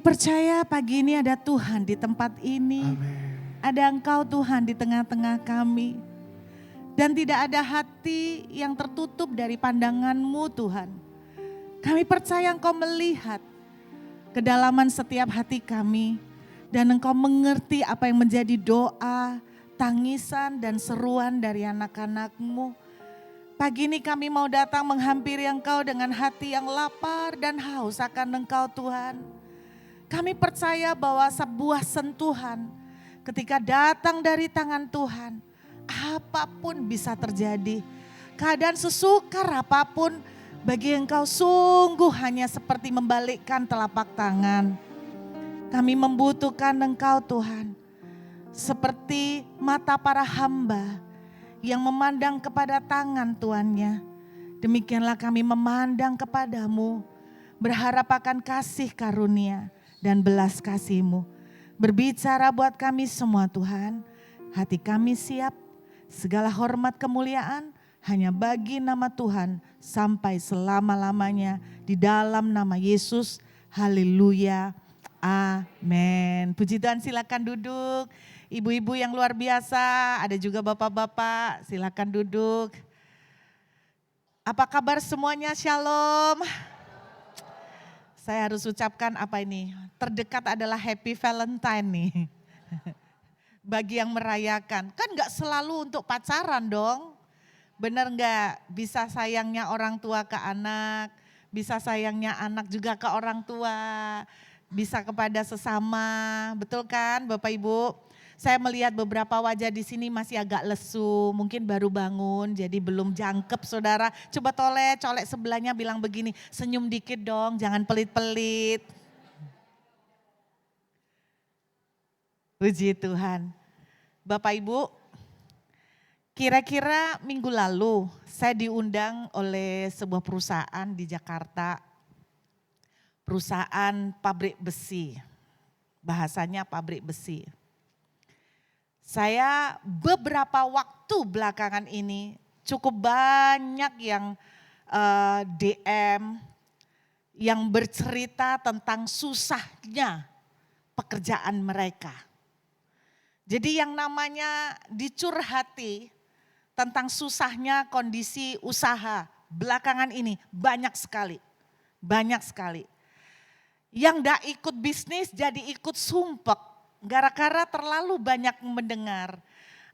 Kami percaya pagi ini ada Tuhan di tempat ini. Amin. Ada Engkau Tuhan di tengah-tengah kami. Dan tidak ada hati yang tertutup dari pandangan-Mu Tuhan. Kami percaya Engkau melihat kedalaman setiap hati kami. Dan Engkau mengerti apa yang menjadi doa, tangisan dan seruan dari anak-anak-Mu. Pagi ini kami mau datang menghampiri Engkau dengan hati yang lapar dan haus akan Engkau Tuhan. Kami percaya bahwa sebuah sentuhan ketika datang dari tangan Tuhan, apapun bisa terjadi. Keadaan sesukar apapun bagi Engkau sungguh hanya seperti membalikkan telapak tangan. Kami membutuhkan Engkau Tuhan, seperti mata para hamba yang memandang kepada tangan tuannya. Demikianlah kami memandang kepadamu, berharap akan kasih karunia dan belas kasih-Mu. Berbicara buat kami semua Tuhan, hati kami siap, segala hormat kemuliaan hanya bagi nama Tuhan sampai selama-lamanya di dalam nama Yesus. Haleluya, amin. Puji Tuhan, silakan duduk. Ibu-ibu yang luar biasa, ada juga bapak-bapak, silakan duduk. Apa kabar semuanya? Shalom. Saya harus ucapkan apa ini? Terdekat adalah Happy Valentine nih. Bagi yang merayakan. Kan gak selalu untuk pacaran dong. Bener gak? Bisa sayangnya orang tua ke anak. Bisa sayangnya anak juga ke orang tua. Bisa kepada sesama. Betul kan Bapak Ibu? Saya melihat beberapa wajah di sini masih agak lesu, mungkin baru bangun, jadi belum jangkep saudara. Coba colek sebelahnya bilang begini, senyum dikit dong, jangan pelit-pelit. Puji Tuhan. Bapak Ibu, kira-kira minggu lalu saya diundang oleh sebuah perusahaan di Jakarta. Perusahaan pabrik besi, bahasanya pabrik besi. Saya beberapa waktu belakangan ini cukup banyak yang DM yang bercerita tentang susahnya pekerjaan mereka. Jadi yang namanya dicurhati tentang susahnya kondisi usaha belakangan ini banyak sekali. Banyak sekali. Yang gak ikut bisnis jadi ikut sumpek. Gara-gara terlalu banyak mendengar.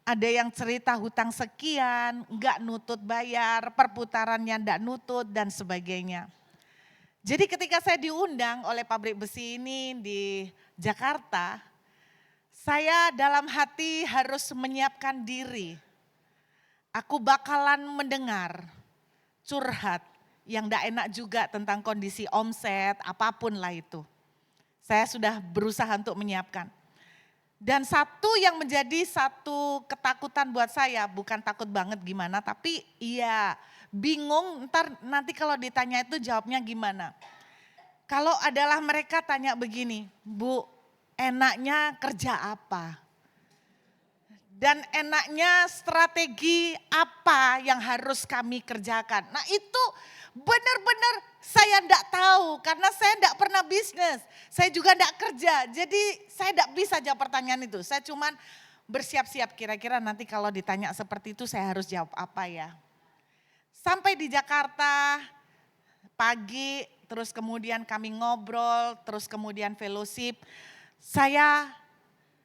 Ada yang cerita hutang sekian, enggak nutut bayar, perputarannya enggak nutut dan sebagainya. Jadi ketika saya diundang oleh pabrik besi ini di Jakarta, saya dalam hati harus menyiapkan diri. Aku bakalan mendengar curhat yang enggak enak juga tentang kondisi omset, apapun lah itu. Saya sudah berusaha untuk menyiapkan. Dan satu yang menjadi satu ketakutan buat saya, bukan takut banget gimana, tapi iya bingung nanti kalau ditanya itu jawabnya gimana. Kalau adalah mereka tanya begini, Bu, enaknya kerja apa? Dan enaknya strategi apa yang harus kami kerjakan? Nah itu benar-benar saya enggak tahu karena saya enggak pernah bisnis. Saya juga enggak kerja. Jadi saya enggak bisa jawab pertanyaan itu. Saya cuman bersiap-siap kira-kira nanti kalau ditanya seperti itu saya harus jawab apa ya. Sampai di Jakarta pagi terus kemudian kami ngobrol terus kemudian fellowship. Saya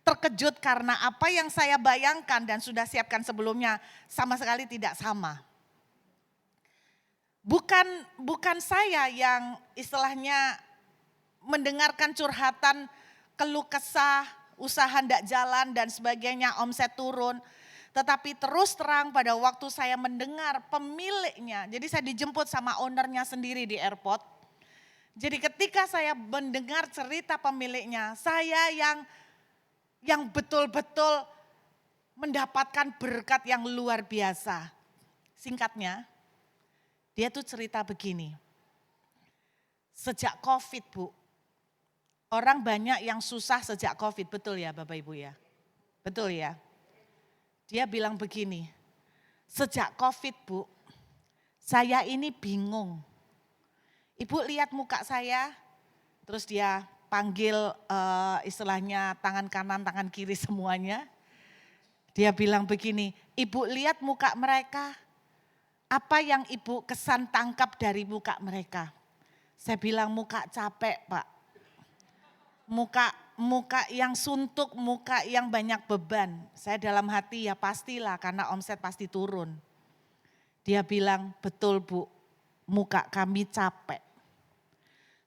terkejut karena apa yang saya bayangkan dan sudah siapkan sebelumnya sama sekali tidak sama. Bukan saya yang istilahnya mendengarkan curhatan keluh kesah, usaha ndak jalan dan sebagainya, omset turun. Tetapi terus terang pada waktu saya mendengar pemiliknya, jadi saya dijemput sama ownernya sendiri di airport. Jadi ketika saya mendengar cerita pemiliknya, saya yang betul-betul mendapatkan berkat yang luar biasa. Singkatnya, dia tuh cerita begini, sejak COVID Bu, orang banyak yang susah sejak COVID, betul ya Bapak Ibu ya? Betul ya? Dia bilang begini, sejak COVID Bu, saya ini bingung. Ibu lihat muka saya, terus dia panggil istilahnya tangan kanan, tangan kiri semuanya. Dia bilang begini, ibu lihat muka mereka, apa yang ibu kesan tangkap dari muka mereka? Saya bilang muka capek Pak, muka yang suntuk, muka yang banyak beban. Saya dalam hati ya pastilah karena omset pasti turun. Dia bilang betul Bu, muka kami capek.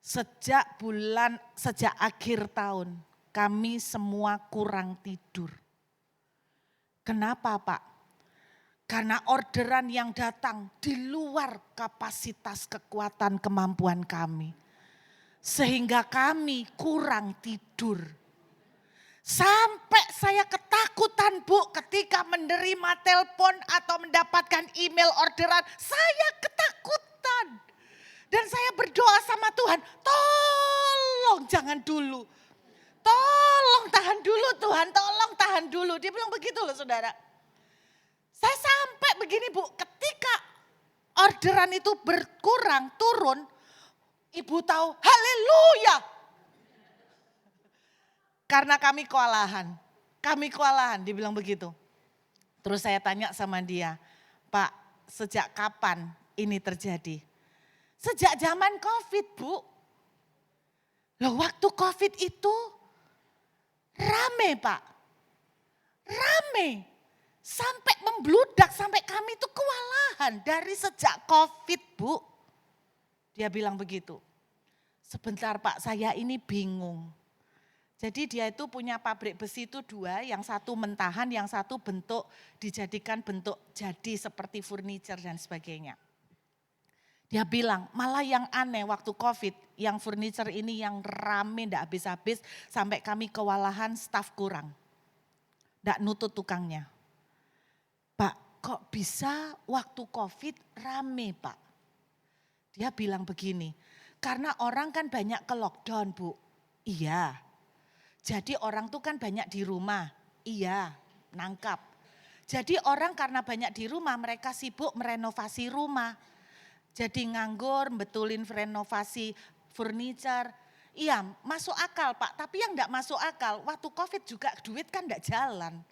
Sejak akhir tahun kami semua kurang tidur. Kenapa Pak? Karena orderan yang datang di luar kapasitas kekuatan kemampuan kami. Sehingga kami kurang tidur. Sampai saya ketakutan Bu ketika menerima telepon atau mendapatkan email orderan. Saya ketakutan. Dan saya berdoa sama Tuhan, tolong jangan dulu. Tolong tahan dulu Tuhan, tolong tahan dulu. Dia bilang begitu loh saudara. Saya sampai begini Bu, ketika orderan itu berkurang, turun, ibu tahu haleluya. Karena kami kewalahan, dia bilang begitu. Terus saya tanya sama dia, Pak sejak kapan ini terjadi? Sejak zaman COVID Bu. Loh waktu COVID itu rame Pak, rame. Sampai membludak, sampai kami itu kewalahan dari sejak COVID Bu. Dia bilang begitu. Sebentar Pak, saya ini bingung. Jadi dia itu punya pabrik besi itu 2, yang satu mentahan, yang satu bentuk dijadikan bentuk jadi seperti furniture dan sebagainya. Dia bilang malah yang aneh waktu COVID, yang furniture ini yang rame ndak habis-habis sampai kami kewalahan staf kurang. Ndak nutut tukangnya. Pak kok bisa waktu COVID rame Pak? Dia bilang begini, karena orang kan banyak ke lockdown Bu. Iya, jadi orang tuh kan banyak di rumah. Iya, nangkap. Jadi orang karena banyak di rumah mereka sibuk merenovasi rumah. Jadi nganggur, betulin renovasi furniture. Iya masuk akal Pak, tapi yang enggak masuk akal waktu COVID juga duit kan enggak jalan.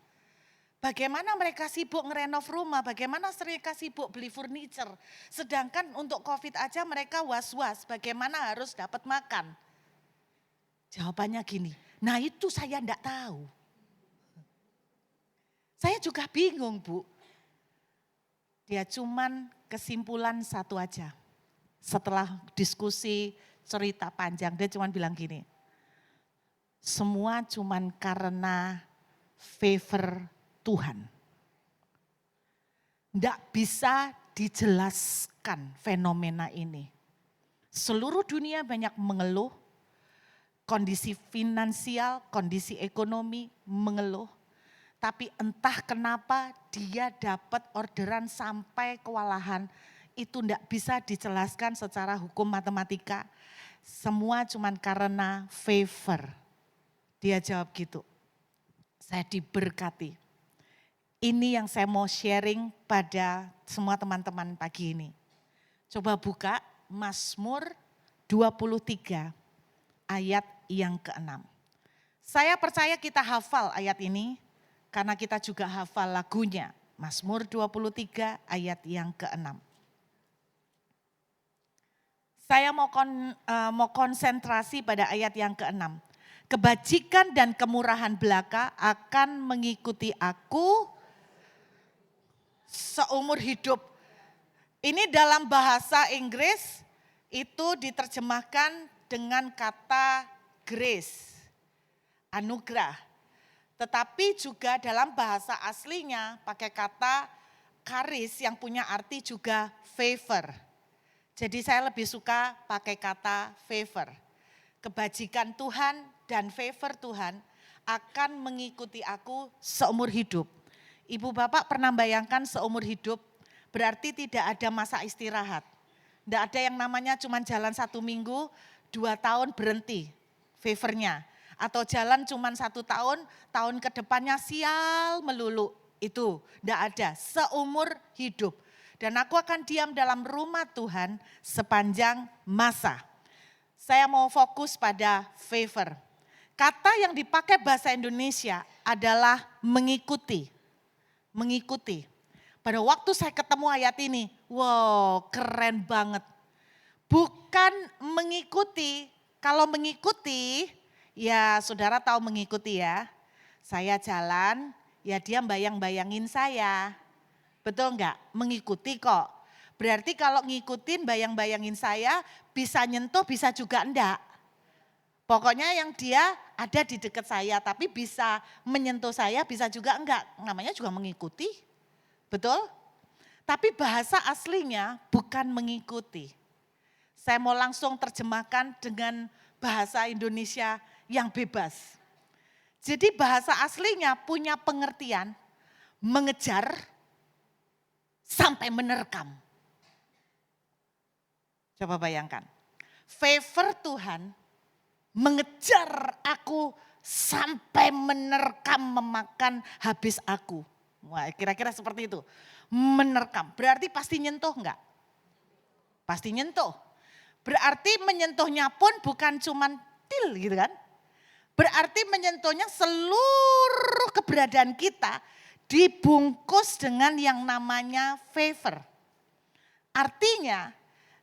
Bagaimana mereka sibuk ngerenov rumah, bagaimana mereka sibuk beli furniture. Sedangkan untuk COVID aja mereka was-was bagaimana harus dapat makan. Jawabannya gini, nah itu saya enggak tahu. Saya juga bingung Bu. Dia cuman kesimpulan satu aja. Setelah diskusi cerita panjang dia cuman bilang gini. Semua cuman karena favor Tuhan. Tidak bisa dijelaskan fenomena ini. Seluruh dunia banyak mengeluh, kondisi finansial, kondisi ekonomi mengeluh. Tapi entah kenapa dia dapat orderan sampai kewalahan. Itu tidak bisa dijelaskan secara hukum matematika. Semua cuman karena favor. Dia jawab gitu. Saya diberkati. Ini yang saya mau sharing pada semua teman-teman pagi ini. Coba buka Mazmur 23 ayat yang ke-6. Saya percaya kita hafal ayat ini karena kita juga hafal lagunya. Mazmur 23 ayat yang ke-6. Saya mau konsentrasi pada ayat yang ke-6. Kebajikan dan kemurahan belaka akan mengikuti aku seumur hidup. Ini dalam bahasa Inggris itu diterjemahkan dengan kata grace, anugerah. Tetapi juga dalam bahasa aslinya pakai kata charis yang punya arti juga favor. Jadi saya lebih suka pakai kata favor. Kebajikan Tuhan dan favor Tuhan akan mengikuti aku seumur hidup. Ibu bapak pernah bayangkan seumur hidup berarti tidak ada masa istirahat. Tidak ada yang namanya cuma jalan 1 minggu, 2 tahun berhenti favornya. Atau jalan cuma 1 tahun, tahun ke depannya sial melulu. Itu tidak ada seumur hidup. Dan aku akan diam dalam rumah Tuhan sepanjang masa. saya mau fokus pada favor. Kata yang dipakai bahasa Indonesia adalah mengikuti. Mengikuti. Pada waktu saya ketemu ayat ini, wow keren banget. Bukan mengikuti, kalau mengikuti, ya saudara tahu mengikuti ya. Saya jalan, ya dia bayang-bayangin saya. Betul enggak? Mengikuti kok. Berarti kalau ngikutin bayang-bayangin saya, bisa nyentuh, bisa juga enggak. Pokoknya yang dia ada di dekat saya, tapi bisa menyentuh saya, bisa juga enggak. Namanya juga mengikuti. Betul? Tapi bahasa aslinya bukan mengikuti. Saya mau langsung terjemahkan dengan bahasa Indonesia yang bebas. Jadi bahasa aslinya punya pengertian mengejar sampai menerkam. Coba bayangkan. Favor Tuhan mengejar aku sampai menerkam, memakan habis aku. Wah, kira-kira seperti itu. Menerkam, berarti pasti nyentuh enggak? Pasti nyentuh. Berarti menyentuhnya pun bukan cuman til gitu kan. Berarti menyentuhnya seluruh keberadaan kita dibungkus dengan yang namanya favor. Artinya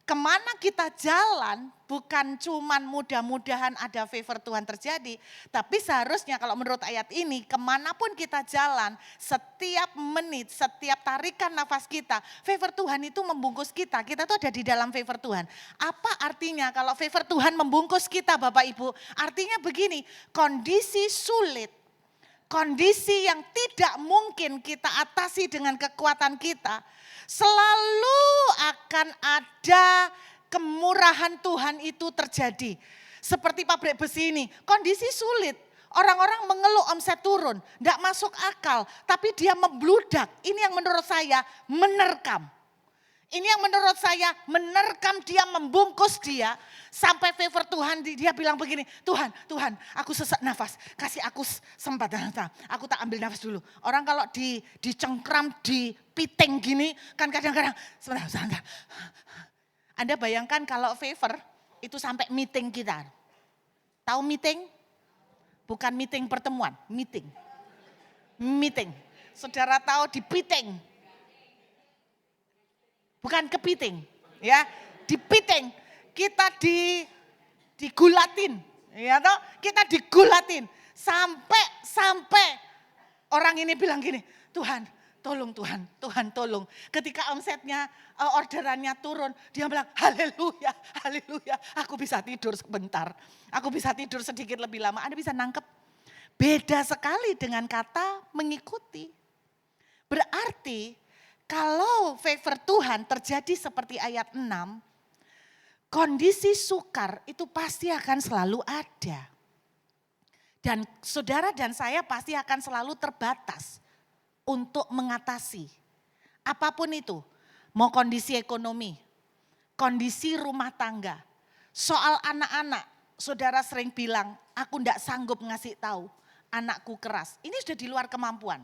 kemana kita jalan bukan cuman mudah-mudahan ada favor Tuhan terjadi. Tapi seharusnya kalau menurut ayat ini kemanapun kita jalan setiap menit, setiap tarikan nafas kita. Favor Tuhan itu membungkus kita, kita tuh ada di dalam favor Tuhan. Apa artinya kalau favor Tuhan membungkus kita Bapak Ibu? Artinya begini, kondisi sulit. Kondisi yang tidak mungkin kita atasi dengan kekuatan kita. Selalu akan ada kemurahan Tuhan itu terjadi. Seperti pabrik besi ini, kondisi sulit. Orang-orang mengeluh omset turun, tidak masuk akal. Tapi dia membludak, ini yang menurut saya menerkam. Ini yang menurut saya menerkam dia, membungkus dia. Sampai favor Tuhan, dia bilang begini, Tuhan aku sesak nafas, kasih aku sempat. Aku tak ambil nafas dulu. Orang kalau dicengkram, dipiting gini, kan kadang-kadang, sebentar. Anda bayangkan kalau favor itu sampai meeting kita. Tahu meeting? Bukan meeting pertemuan, meeting. Meeting. Saudara tahu dipiting. Bukan kepiting, ya, dipiting, kita digulatin, ya toh, kita digulatin sampai orang ini bilang gini, Tuhan, tolong Tuhan, Tuhan tolong. Ketika omsetnya, orderannya turun, dia bilang, haleluya, haleluya, aku bisa tidur sebentar, aku bisa tidur sedikit lebih lama. Anda bisa nangkep, beda sekali dengan kata mengikuti. Berarti kalau favor Tuhan terjadi seperti ayat 6, kondisi sukar itu pasti akan selalu ada. Dan saudara dan saya pasti akan selalu terbatas untuk mengatasi. Apapun itu, mau kondisi ekonomi, kondisi rumah tangga, soal anak-anak, saudara sering bilang, aku enggak sanggup ngasih tahu, anakku keras. Ini sudah di luar kemampuan.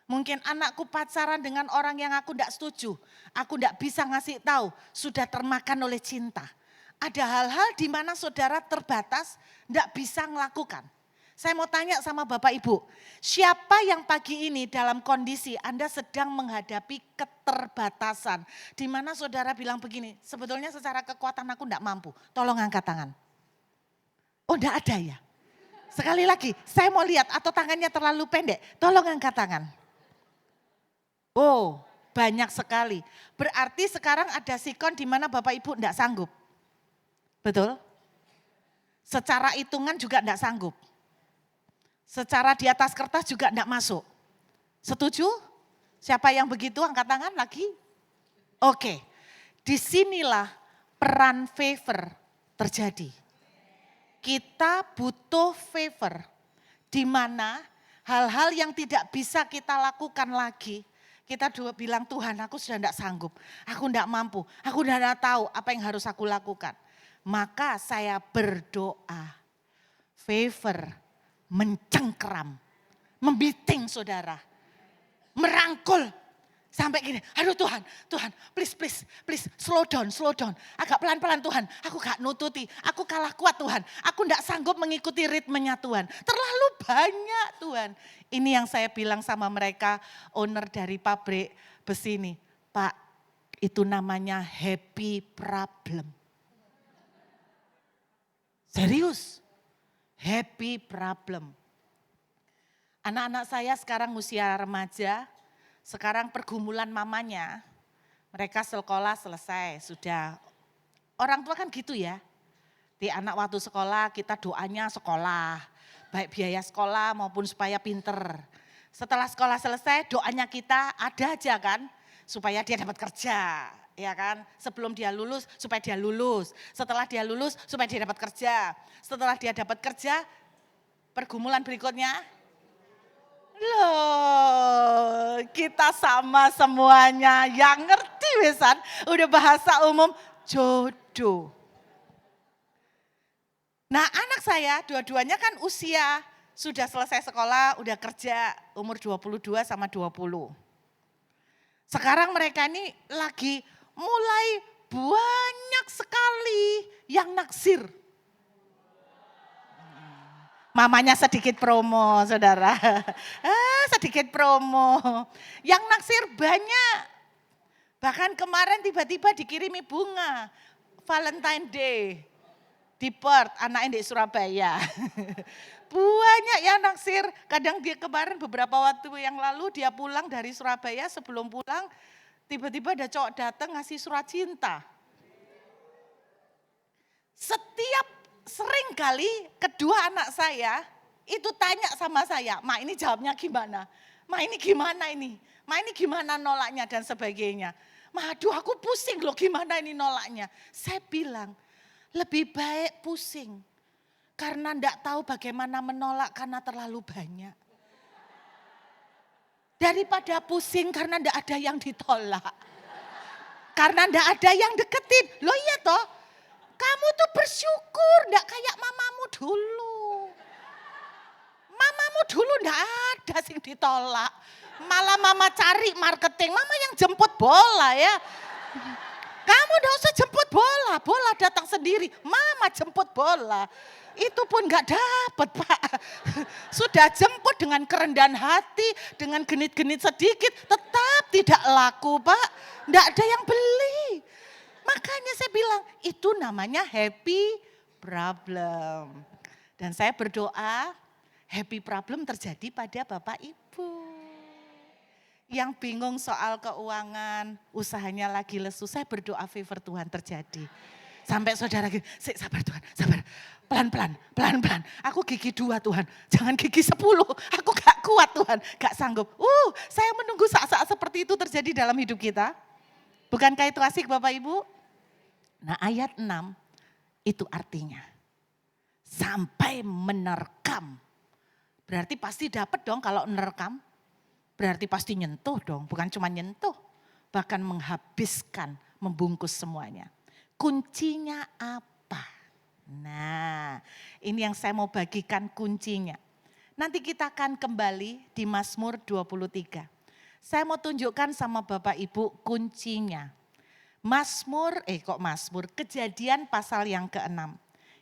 Mungkin anakku pacaran dengan orang yang aku tidak setuju. Aku tidak bisa ngasih tahu, sudah termakan oleh cinta. Ada hal-hal di mana saudara terbatas, tidak bisa melakukan. Saya mau tanya sama Bapak Ibu, siapa yang pagi ini dalam kondisi Anda sedang menghadapi keterbatasan. Di mana saudara bilang begini, sebetulnya secara kekuatan aku tidak mampu, tolong angkat tangan. Oh tidak ada ya? Sekali lagi, saya mau lihat atau tangannya terlalu pendek, tolong angkat tangan. Oh, banyak sekali. Berarti sekarang ada sikon di mana Bapak Ibu tidak sanggup. Betul? Secara hitungan juga tidak sanggup. Secara di atas kertas juga tidak masuk. Setuju? Siapa yang begitu angkat tangan lagi? Oke, disinilah peran favor terjadi. Kita butuh favor di mana hal-hal yang tidak bisa kita lakukan lagi. Kita bilang Tuhan aku sudah tidak sanggup, aku tidak mampu, aku sudah tidak tahu apa yang harus aku lakukan. Maka saya berdoa, favor mencengkeram, membiting saudara, merangkul Sampai gini, aduh Tuhan, please, slow down. Agak pelan-pelan Tuhan, aku gak nututi, aku kalah kuat Tuhan. Aku gak sanggup mengikuti ritmenya Tuhan. Terlalu banyak Tuhan. Ini yang saya bilang sama mereka, owner dari pabrik besi ini. Pak, itu namanya happy problem. Serius, happy problem. Anak-anak saya sekarang usia remaja, sekarang pergumulan mamanya, mereka sekolah selesai, sudah. Orang tua kan gitu ya, di anak waktu sekolah kita doanya sekolah, baik biaya sekolah maupun supaya pinter. Setelah sekolah selesai doanya kita ada aja kan, supaya dia dapat kerja. Ya kan, sebelum dia lulus supaya dia lulus, setelah dia lulus supaya dia dapat kerja. Setelah dia dapat kerja, pergumulan berikutnya, loh, kita sama semuanya yang ngerti wesan, udah bahasa umum jodoh. Nah anak saya dua-duanya kan usia sudah selesai sekolah, udah kerja umur 22 sama 20. Sekarang mereka ini lagi mulai banyak sekali yang naksir. Mamanya sedikit promo, saudara. Sedikit promo. Yang naksir banyak. Bahkan kemarin tiba-tiba dikirimi bunga. Valentine Day. Di Perth, anaknya di Surabaya. Banyak yang naksir. Kadang dia kemarin beberapa waktu yang lalu dia pulang dari Surabaya. Sebelum pulang tiba-tiba ada cowok datang ngasih surat cinta. Sering kali kedua anak saya itu tanya sama saya, Ma ini jawabnya gimana? Ma ini gimana ini? Ma ini gimana nolaknya dan sebagainya. Ma aduh aku pusing loh gimana ini nolaknya. Saya bilang lebih baik pusing karena enggak tahu bagaimana menolak karena terlalu banyak. Daripada pusing karena enggak ada yang ditolak. Karena enggak ada yang deketin. Loh iya toh? Kamu tuh bersyukur, enggak kayak mamamu dulu. Mamamu dulu enggak ada sih ditolak. Malah mama cari marketing, mama yang jemput bola ya. Kamu enggak usah jemput bola, bola datang sendiri. Mama jemput bola. Itu pun enggak dapat Pak. Sudah jemput dengan kerendahan hati, dengan genit-genit sedikit, tetap tidak laku Pak. Enggak ada yang beli. Makanya saya bilang itu namanya happy problem. Dan saya berdoa happy problem terjadi pada Bapak Ibu. Yang bingung soal keuangan, usahanya lagi lesu, saya berdoa favor Tuhan terjadi. Sampai saudara gini, sabar Tuhan, sabar. Pelan-pelan. Aku gigi 2 Tuhan, jangan gigi 10. Aku gak kuat Tuhan, gak sanggup. Saya menunggu saat-saat seperti itu terjadi dalam hidup kita. Bukankah itu asik Bapak Ibu? Nah ayat 6 itu artinya sampai menerkam. Berarti pasti dapat dong kalau menerkam. Berarti pasti nyentuh dong, bukan cuma nyentuh. Bahkan menghabiskan, membungkus semuanya. Kuncinya apa? Nah ini yang saya mau bagikan kuncinya. Nanti kita akan kembali di Mazmur 23. Saya mau tunjukkan sama Bapak Ibu kuncinya. Mazmur, Kejadian pasal yang ke-6.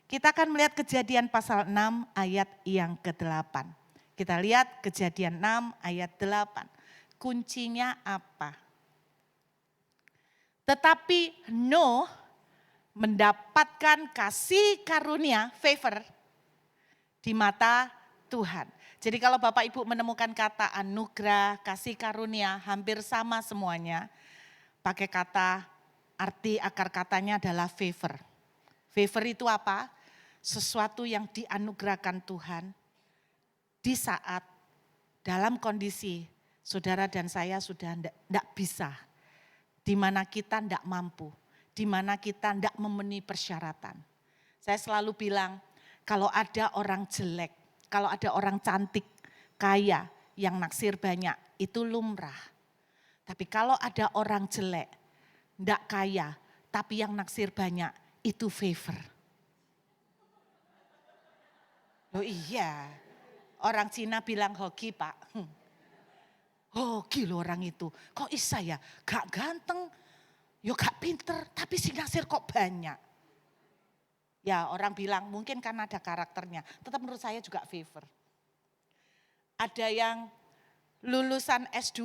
Kita akan melihat Kejadian pasal 6 ayat yang ke-8. Kita lihat Kejadian 6 ayat 8. Kuncinya apa? Tetapi Nuh mendapatkan kasih karunia, favor di mata Tuhan. Jadi kalau Bapak Ibu menemukan kata anugerah, kasih karunia hampir sama semuanya. Pakai kata arti akar katanya adalah favor. Favor itu apa? Sesuatu yang dianugerahkan Tuhan di saat dalam kondisi saudara dan saya sudah tidak bisa. Di mana kita tidak mampu, di mana kita tidak memenuhi persyaratan. Saya selalu bilang kalau ada orang jelek, kalau ada orang cantik, kaya, yang naksir banyak, itu lumrah. Tapi kalau ada orang jelek, tidak kaya, tapi yang naksir banyak, itu favor. Oh iya, orang Cina bilang hoki Pak. Oh gila orang itu, kok bisa ya gak ganteng, yo gak pinter, tapi si Nasir kok banyak. Ya orang bilang mungkin karena ada karakternya, tetap menurut saya juga favor. Ada yang lulusan S2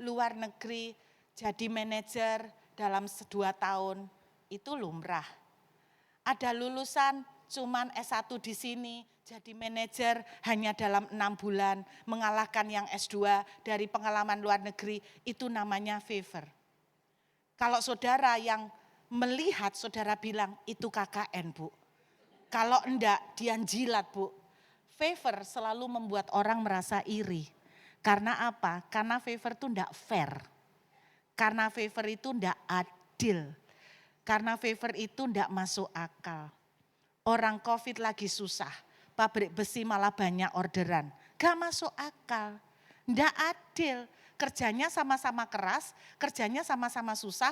luar negeri jadi manajer dalam 2 tahun, itu lumrah. Ada lulusan cuman S1 di sini jadi manajer hanya dalam 6 bulan, mengalahkan yang S2 dari pengalaman luar negeri, itu namanya favor. Kalau saudara yang melihat, saudara bilang itu KKN Bu. Kalau enggak dia jilat Bu. Favor selalu membuat orang merasa iri. Karena apa? Karena favor itu enggak fair. Karena favor itu enggak adil. Karena favor itu enggak masuk akal. Orang COVID lagi susah, pabrik besi malah banyak orderan. Gak masuk akal, enggak adil. Kerjanya sama-sama keras, kerjanya sama-sama susah.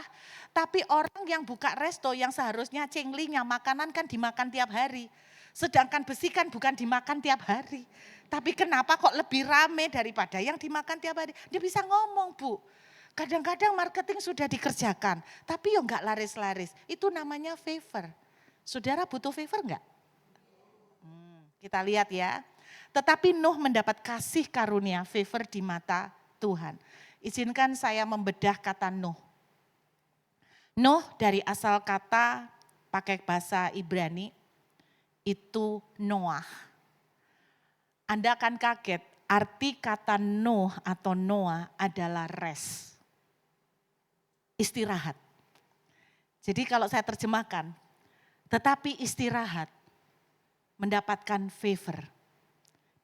Tapi orang yang buka resto yang seharusnya cinglinya makanan kan dimakan tiap hari. Sedangkan besi kan bukan dimakan tiap hari. Tapi kenapa kok lebih rame daripada yang dimakan tiap hari? Dia bisa ngomong Bu. Kadang-kadang marketing sudah dikerjakan, tapi yo enggak laris-laris. Itu namanya favor. Saudara butuh favor enggak? Kita lihat ya. Tetapi Nuh mendapat kasih karunia favor di mata Tuhan. Izinkan saya membedah kata Nuh. Nuh dari asal kata pakai bahasa Ibrani itu Noah. Anda akan kaget, arti kata Nuh atau Noah adalah rest. Istirahat. Jadi kalau saya terjemahkan, tetapi istirahat mendapatkan favor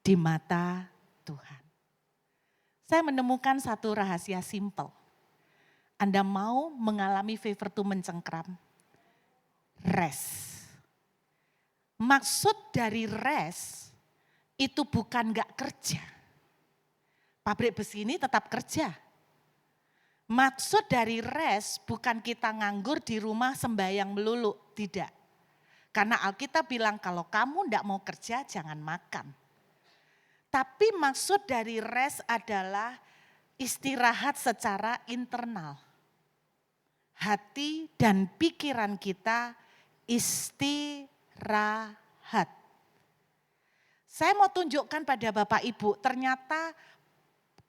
di mata Tuhan. Saya menemukan satu rahasia simpel. Anda mau mengalami favor itu mencengkram? Rest. Maksud dari rest itu bukan gak kerja. Pabrik besi ini tetap kerja. Maksud dari rest bukan kita nganggur di rumah sembahyang melulu, tidak. Karena Alkitab bilang kalau kamu tidak mau kerja jangan makan. Tapi maksud dari rest adalah istirahat secara internal. Hati dan pikiran kita istirahat. Saya mau tunjukkan pada Bapak Ibu, ternyata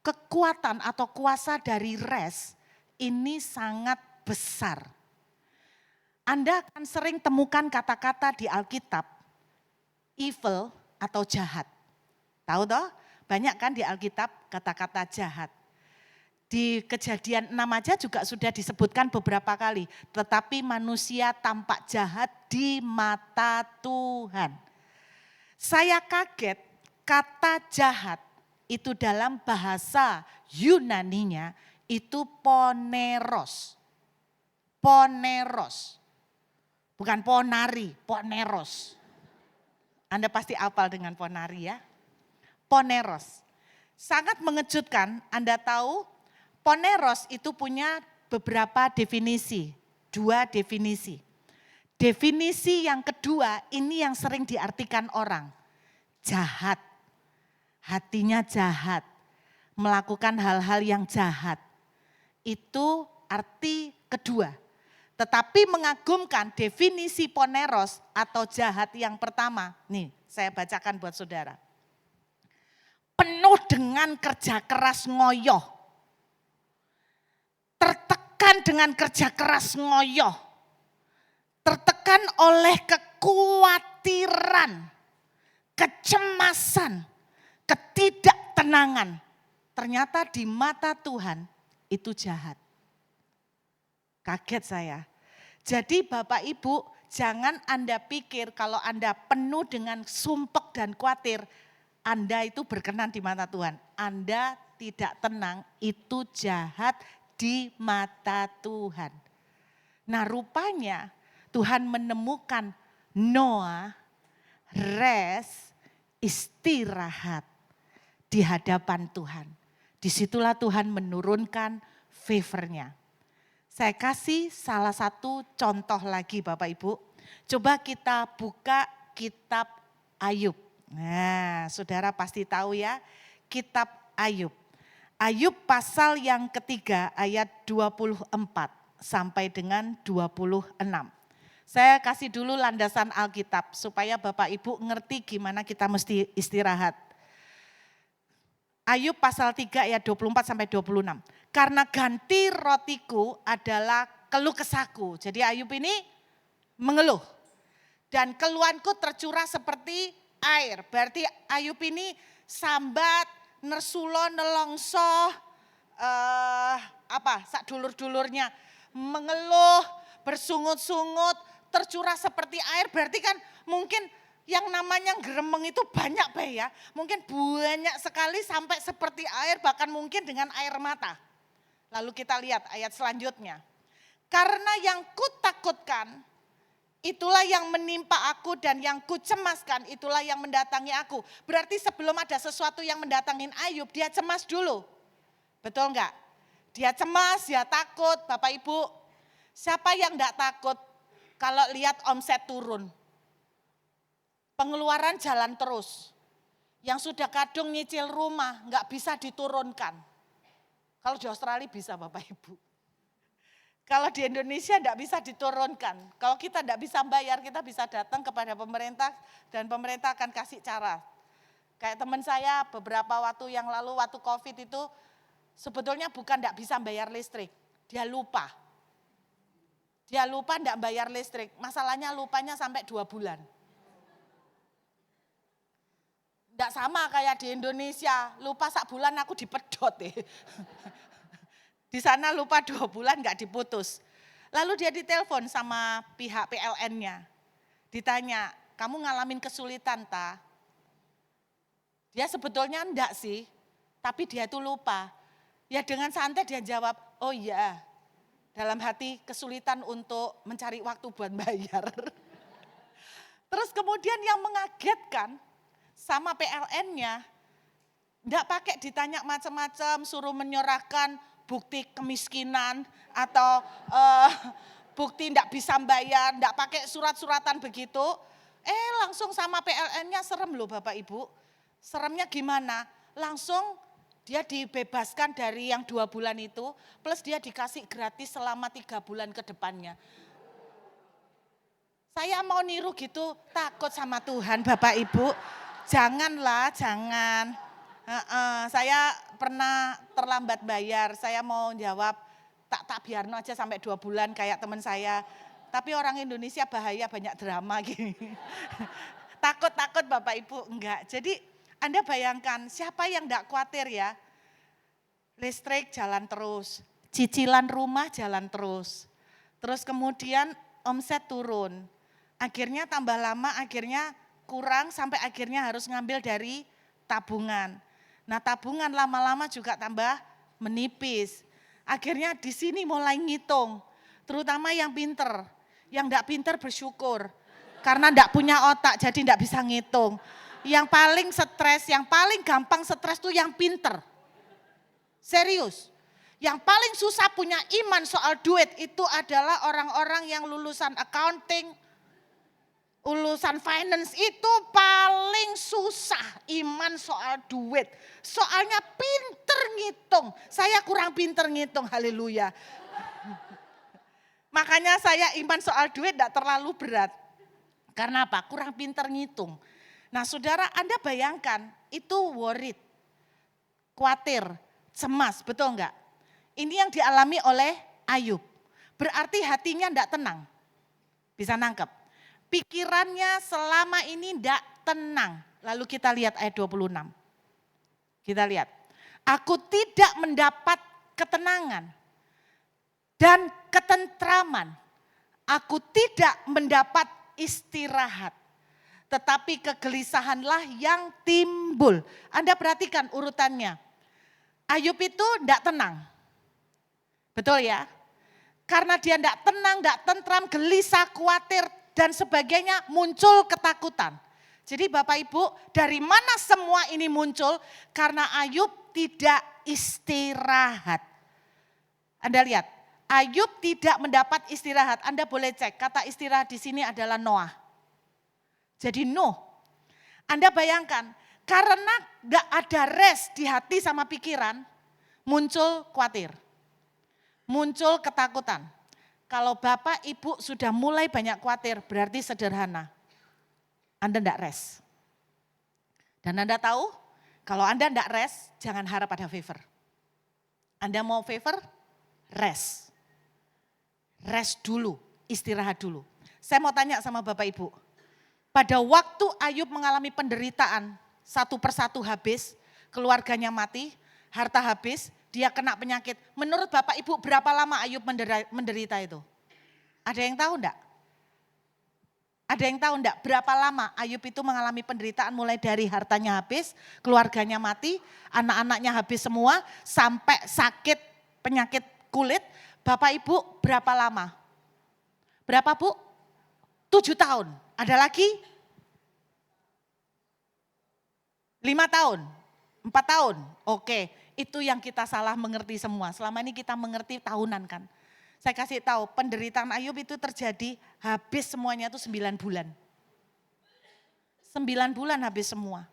kekuatan atau kuasa dari rest ini sangat besar. Anda akan sering temukan kata-kata di Alkitab, evil atau jahat. Tahu toh? Banyak kan di Alkitab kata-kata jahat. Di Kejadian 6 aja juga sudah disebutkan beberapa kali. Tetapi manusia tampak jahat di mata Tuhan. Saya kaget kata jahat itu dalam bahasa Yunaninya itu poneros. Poneros. Bukan ponari, poneros. Anda pasti hafal dengan ponari ya. Poneros. Sangat mengejutkan, Anda tahu poneros itu punya beberapa definisi, 2 definisi. Definisi yang kedua ini yang sering diartikan orang, jahat, hatinya jahat, melakukan hal-hal yang jahat. Itu arti kedua. Tetapi mengagumkan definisi poneros atau jahat yang pertama, nih saya bacakan buat saudara. Penuh dengan kerja keras ngoyoh. Tertekan dengan kerja keras ngoyoh. Tertekan oleh kekhawatiran, kecemasan, ketidaktenangan. Ternyata di mata Tuhan itu jahat. Kaget saya. Jadi Bapak Ibu jangan Anda pikir kalau Anda penuh dengan sumpek dan khawatir. Anda itu berkenan di mata Tuhan. Anda tidak tenang, itu jahat di mata Tuhan. Nah rupanya Tuhan menemukan Noah rest, istirahat di hadapan Tuhan. Disitulah Tuhan menurunkan favor-nya. Saya kasih salah satu contoh lagi Bapak Ibu. Coba kita buka kitab Ayub. Nah, saudara pasti tahu ya, kitab Ayub. Ayub pasal yang ketiga ayat 24 sampai dengan 26. Saya kasih dulu landasan Alkitab supaya Bapak Ibu ngerti gimana kita mesti istirahat. Ayub pasal 3 ayat 24 sampai 26. Karena ganti rotiku adalah keluh kesahku. Jadi Ayub ini mengeluh. Dan keluhanku tercurah seperti air. Berarti Ayub ini sambat, nersulo, nelongso, sak dulur-dulurnya mengeluh, bersungut-sungut, tercurah seperti air. Berarti kan mungkin yang namanya gremeng itu banyak ya. Mungkin banyak sekali sampai seperti air, bahkan mungkin dengan air mata. Lalu kita lihat ayat selanjutnya. Karena yang kutakutkan, itulah yang menimpa aku, dan yang kucemaskan itulah yang mendatangi aku. Berarti sebelum ada sesuatu yang mendatangin Ayub, dia cemas dulu. Betul enggak? Dia cemas, dia takut. Bapak Ibu, siapa yang enggak takut kalau lihat omset turun? Pengeluaran jalan terus. Yang sudah kadung nyicil rumah enggak bisa diturunkan. Kalau di Australia bisa Bapak Ibu. Kalau di Indonesia tidak bisa diturunkan. Kalau kita tidak bisa bayar, kita bisa datang kepada pemerintah dan pemerintah akan kasih cara. Kayak teman saya beberapa waktu yang lalu, waktu COVID itu sebetulnya bukan tidak bisa bayar listrik. Dia lupa. Dia lupa tidak bayar listrik. Masalahnya lupanya sampai 2 bulan. Tidak sama kayak di Indonesia, lupa 1 bulan aku dipedot. Di sana lupa 2 bulan enggak diputus. Lalu dia ditelepon sama pihak PLN-nya. Ditanya, kamu ngalamin kesulitan ta? Dia sebetulnya enggak sih, tapi dia itu lupa. Ya dengan santai dia jawab, oh iya, dalam hati kesulitan untuk mencari waktu buat bayar. Terus kemudian yang mengagetkan sama PLN-nya, enggak pakai ditanya macam-macam, suruh menyerahkan bukti kemiskinan atau bukti enggak bisa bayar, enggak pakai surat-suratan begitu. Langsung sama PLN-nya serem loh Bapak Ibu. Seremnya gimana? Langsung dia dibebaskan dari yang 2 bulan itu, plus dia dikasih gratis selama 3 bulan ke depannya. Saya mau niru gitu, takut sama Tuhan Bapak Ibu. Janganlah, jangan. Saya pernah terlambat bayar, saya mau jawab tak biarno aja sampai 2 bulan kayak teman saya. Tapi orang Indonesia bahaya, banyak drama gini. Takut Bapak Ibu, enggak. Jadi Anda bayangkan siapa yang enggak khawatir ya. Listrik jalan terus, cicilan rumah jalan terus. Terus kemudian omset turun. Akhirnya tambah lama, akhirnya kurang sampai akhirnya harus ngambil dari tabungan. Nah tabungan lama-lama juga tambah menipis. Akhirnya di sini mulai ngitung, terutama yang pinter. Yang enggak pinter bersyukur, karena enggak punya otak jadi enggak bisa ngitung. Yang paling stres, yang paling gampang stres tuh yang pinter. Serius. Yang paling susah punya iman soal duit itu adalah orang-orang yang lulusan accounting, lulusan finance itu paling susah iman soal duit. Soalnya pinter ngitung. Saya kurang pinter ngitung, haleluya. Makanya saya iman soal duit tidak terlalu berat. Karena apa? Kurang pinter ngitung. Nah saudara, Anda bayangkan itu worried, khawatir, cemas, betul enggak? Ini yang dialami oleh Ayub. Berarti hatinya tidak tenang. Bisa nangkep? Pikirannya selama ini tidak tenang. Lalu kita lihat ayat 26. Kita lihat. Aku tidak mendapat ketenangan dan ketentraman. Aku tidak mendapat istirahat. Tetapi kegelisahanlah yang timbul. Anda perhatikan urutannya. Ayub itu tidak tenang. Betul ya? Karena dia tidak tenang, tidak tentram, gelisah, khawatir, dan sebagainya, muncul ketakutan. Jadi Bapak Ibu, dari mana semua ini muncul? Karena Ayub tidak istirahat. Anda lihat, Ayub tidak mendapat istirahat. Anda boleh cek, kata istirahat di sini adalah Noah. Jadi Nuh, Anda bayangkan, karena gak ada rest di hati sama pikiran, muncul khawatir, muncul ketakutan. Kalau Bapak Ibu sudah mulai banyak khawatir, berarti sederhana. Anda tidak rest. Dan Anda tahu, kalau Anda tidak rest, jangan harap ada favor. Anda mau favor, rest. Rest dulu, istirahat dulu. Saya mau tanya sama Bapak Ibu, pada waktu Ayub mengalami penderitaan, satu persatu habis, keluarganya mati, harta habis, dia kena penyakit. Menurut Bapak Ibu berapa lama Ayub menderita itu? Ada yang tahu enggak? Ada yang tahu enggak berapa lama Ayub itu mengalami penderitaan mulai dari hartanya habis, keluarganya mati, anak-anaknya habis semua, sampai sakit penyakit kulit. Bapak Ibu berapa lama? Berapa Bu? 7 tahun. Ada lagi? 5 tahun? 4 tahun? Oke, itu yang kita salah mengerti semua. Selama ini kita mengerti tahunan kan. Saya kasih tahu, penderitaan Ayub itu terjadi habis semuanya itu 9 bulan. 9 bulan habis semua.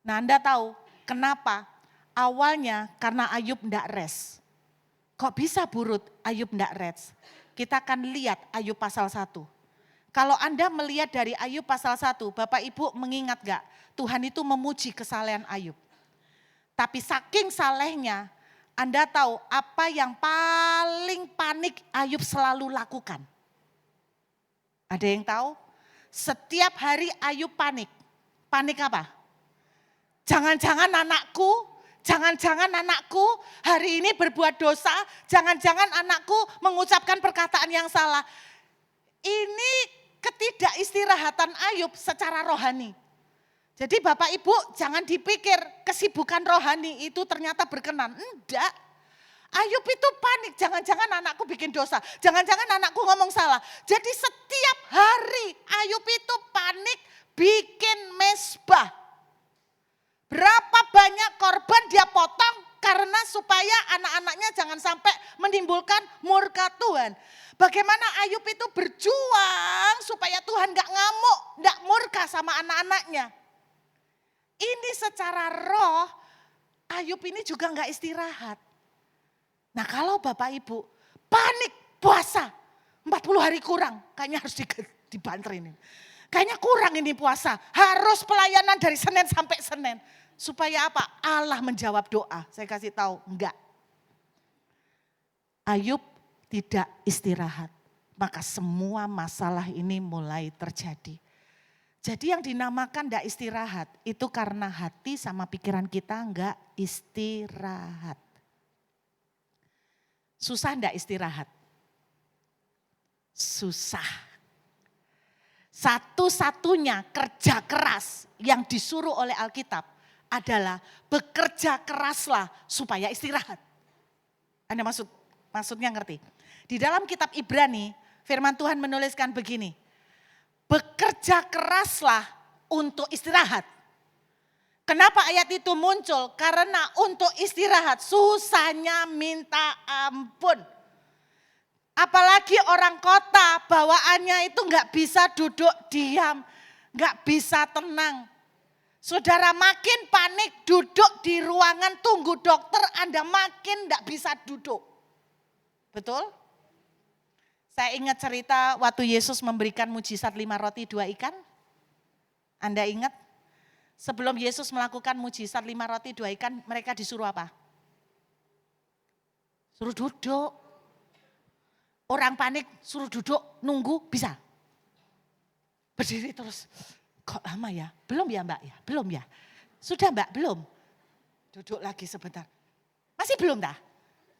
Nah Anda tahu kenapa? Awalnya karena Ayub tidak rest. Kok bisa burut Ayub tidak rest? Kita akan lihat Ayub pasal 1. Kalau Anda melihat dari Ayub pasal 1, Bapak Ibu mengingat gak? Tuhan itu memuji kesalehan Ayub. Tapi saking salehnya, Anda tahu apa yang paling panik Ayub selalu lakukan? Ada yang tahu? Setiap hari Ayub panik. Panik apa? Jangan-jangan anakku hari ini berbuat dosa, jangan-jangan anakku mengucapkan perkataan yang salah. Ini ketidakistirahatan Ayub secara rohani. Jadi Bapak Ibu jangan dipikir kesibukan rohani itu ternyata berkenan. Enggak. Ayub itu panik, jangan-jangan anakku bikin dosa, jangan-jangan anakku ngomong salah. Jadi setiap hari Ayub itu panik bikin mezbah. Berapa banyak korban dia potong karena supaya anak-anaknya jangan sampai menimbulkan murka Tuhan. Bagaimana Ayub itu berjuang supaya Tuhan gak ngamuk, gak murka sama anak-anaknya. Ini secara roh, Ayub ini juga gak istirahat. Nah kalau Bapak Ibu panik puasa, 40 hari kurang, kayaknya harus dibanterin. Kayaknya kurang ini puasa, harus pelayanan dari Senin sampai Senin. Supaya apa? Allah menjawab doa. Saya kasih tahu, enggak. Ayub tidak istirahat. Maka semua masalah ini mulai terjadi. Jadi yang dinamakan enggak istirahat, itu karena hati sama pikiran kita enggak istirahat. Susah enggak istirahat? Susah. Satu-satunya kerja keras yang disuruh oleh Alkitab adalah bekerja keraslah supaya istirahat. Anda maksudnya ngerti? Di dalam kitab Ibrani, firman Tuhan menuliskan begini. Bekerja keraslah untuk istirahat. Kenapa ayat itu muncul? Karena untuk istirahat susahnya minta ampun. Apalagi orang kota bawaannya itu gak bisa duduk diam, gak bisa tenang. Saudara makin panik duduk di ruangan tunggu dokter, Anda makin gak bisa duduk. Betul? Saya ingat cerita waktu Yesus memberikan mujizat 5 roti 2 ikan. Anda ingat? Sebelum Yesus melakukan mujizat 5 roti 2 ikan, mereka disuruh apa? Suruh duduk. Orang panik suruh duduk, nunggu, bisa. Berdiri terus, kok lama ya? Belum ya Mbak ya? Belum ya? Sudah Mbak? Belum? Duduk lagi sebentar. Masih belum dah?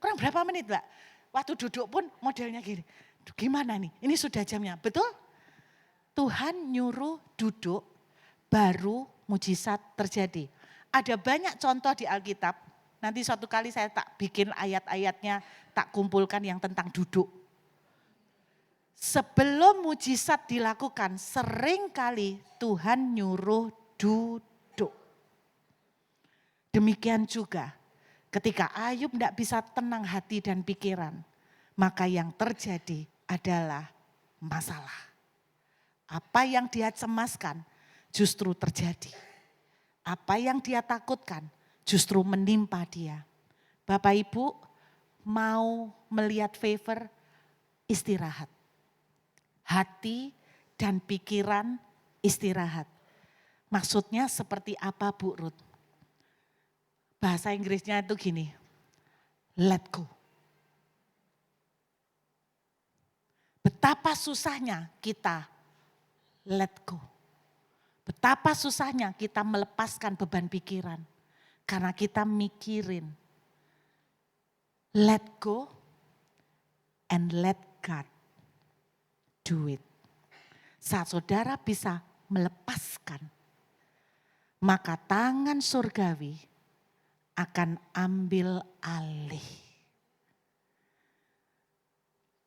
Kurang berapa menit Mbak? Waktu duduk pun modelnya gini. Gimana nih? Ini sudah jamnya, betul? Tuhan nyuruh duduk, baru mujizat terjadi. Ada banyak contoh di Alkitab, nanti suatu kali saya tak bikin ayat-ayatnya, tak kumpulkan yang tentang duduk. Sebelum mujizat dilakukan, seringkali Tuhan nyuruh duduk. Demikian juga ketika Ayub tidak bisa tenang hati dan pikiran, maka yang terjadi adalah masalah. Apa yang dia cemaskan justru terjadi. Apa yang dia takutkan justru menimpa dia. Bapak Ibu mau melihat favor, istirahat. Hati dan pikiran istirahat. Maksudnya seperti apa Bu Ruth? Bahasa Inggrisnya itu gini, let go. Betapa susahnya kita let go. Betapa susahnya kita melepaskan beban pikiran. Karena kita mikirin. Let go and let God do it. Saat saudara bisa melepaskan, maka tangan surgawi akan ambil alih.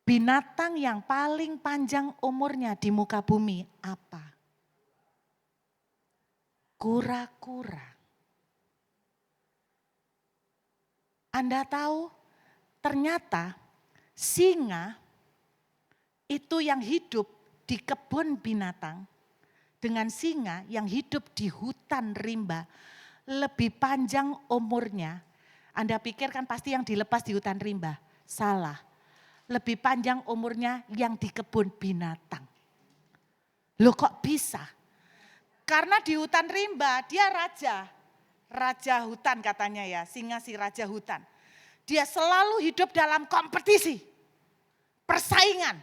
Binatang yang paling panjang umurnya di muka bumi apa? Kura-kura. Anda tahu ternyata singa itu yang hidup di kebun binatang dengan singa yang hidup di hutan rimba lebih panjang umurnya. Anda pikir kan pasti yang dilepas di hutan rimba. Salah. Lebih panjang umurnya yang di kebun binatang. Loh kok bisa? Karena di hutan rimba dia raja. Raja hutan katanya ya, singa si raja hutan. Dia selalu hidup dalam kompetisi. Persaingan.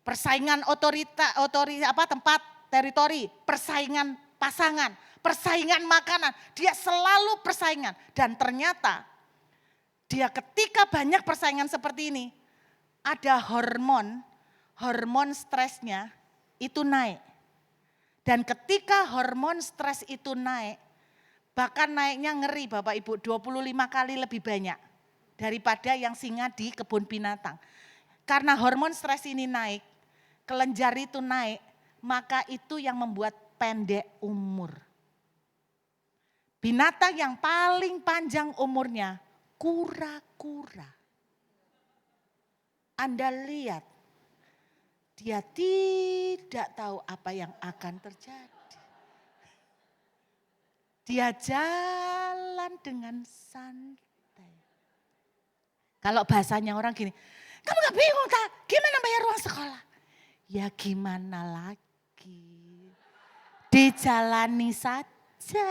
Persaingan tempat teritori, persaingan pasangan, persaingan makanan. Dia selalu persaingan dan ternyata dia ketika banyak persaingan seperti ini, ada hormon stresnya itu naik. Dan ketika hormon stres itu naik, bahkan naiknya ngeri Bapak Ibu 25 kali lebih banyak daripada yang singa di kebun binatang. Karena hormon stres ini naik, kelenjar itu naik, maka itu yang membuat pendek umur. Binatang yang paling panjang umurnya, kura-kura. Anda lihat, dia tidak tahu apa yang akan terjadi. Dia jalan dengan santai. Kalau bahasanya orang gini, kamu gak bingung tak? Gimana bayar uang sekolah? Ya gimana lagi? Dijalani saja.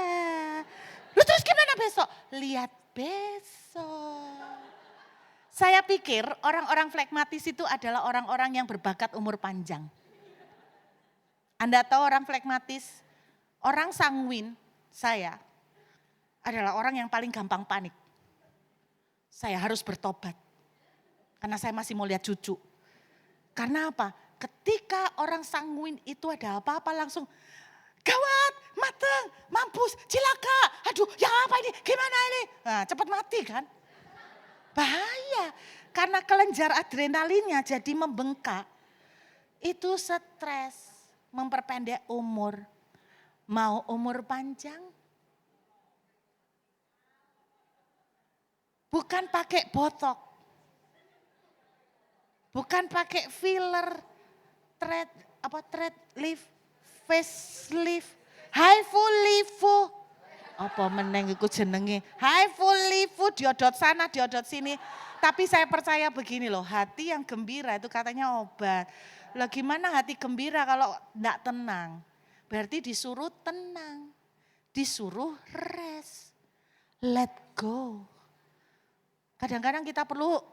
Lu terus gimana besok? Lihat besok. Saya pikir orang-orang flegmatis itu adalah orang-orang yang berbakat umur panjang. Anda tahu orang flegmatis, orang sanguin, saya adalah orang yang paling gampang panik. Saya harus bertobat, karena saya masih mau lihat cucu. Karena apa? Ketika orang sanguin itu ada apa-apa langsung, gawat, mateng, mampus, cilaka, aduh yang apa ini, gimana ini? Nah, cepat mati kan? Bahaya, karena kelenjar adrenalinnya jadi membengkak. Itu stres, memperpendek umur. Mau umur panjang? Bukan pakai botok. Bukan pakai filler, thread lift, facelift, high full lifu. Apa meneng iku jenenge? High full lifu diodot sana, diodot sini. Tapi saya percaya begini loh, hati yang gembira itu katanya obat. Lah gimana hati gembira kalau enggak tenang? Berarti disuruh tenang, disuruh rest, let go. Kadang-kadang kita perlu,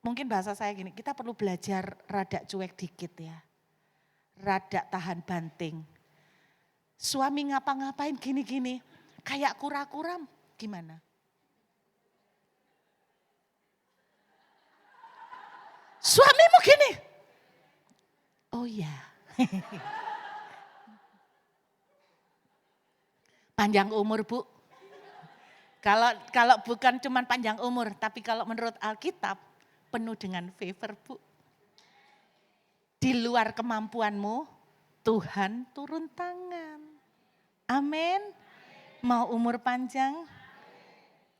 mungkin bahasa saya gini, kita perlu belajar rada cuek dikit ya. Rada tahan banting. Suami ngapa-ngapain gini-gini, kayak kura-kura gimana? Suamimu gini. Oh iya. Panjang umur Bu. Kalau bukan cuma panjang umur, tapi kalau menurut Alkitab penuh dengan favor Bu. Di luar kemampuanmu, Tuhan turun tangan. Amin. Mau umur panjang?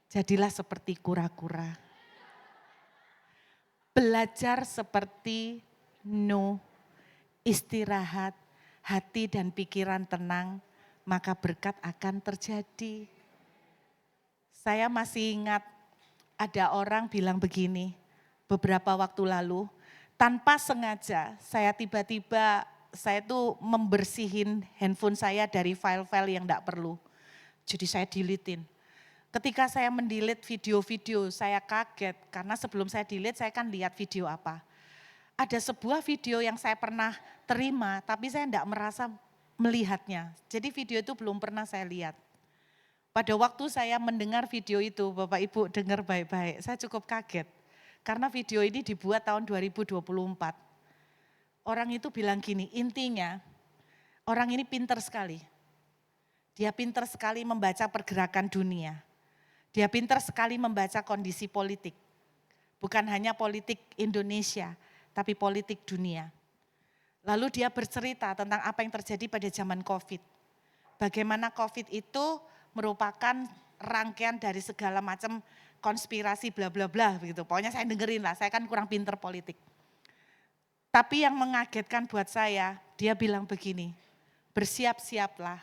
Jadilah seperti kura-kura. Belajar seperti Nuh, istirahat, hati dan pikiran tenang, maka berkat akan terjadi. Saya masih ingat ada orang bilang begini beberapa waktu lalu, tanpa sengaja saya tiba-tiba saya tuh membersihin handphone saya dari file-file yang enggak perlu. Jadi saya deletein. Ketika saya mendelete video-video, saya kaget karena sebelum saya delete saya kan lihat video apa. Ada sebuah video yang saya pernah terima tapi saya enggak merasa melihatnya. Jadi video itu belum pernah saya lihat. Pada waktu saya mendengar video itu, Bapak Ibu dengar baik-baik, saya cukup kaget. Karena video ini dibuat tahun 2024. Orang itu bilang gini, intinya orang ini pintar sekali. Dia pintar sekali membaca pergerakan dunia. Dia pintar sekali membaca kondisi politik. Bukan hanya politik Indonesia, tapi politik dunia. Lalu dia bercerita tentang apa yang terjadi pada zaman COVID. Bagaimana COVID itu merupakan rangkaian dari segala macam konspirasi bla bla bla begitu. Pokoknya saya dengerin lah, saya kan kurang pinter politik. Tapi yang mengagetkan buat saya, dia bilang begini, bersiap-siaplah.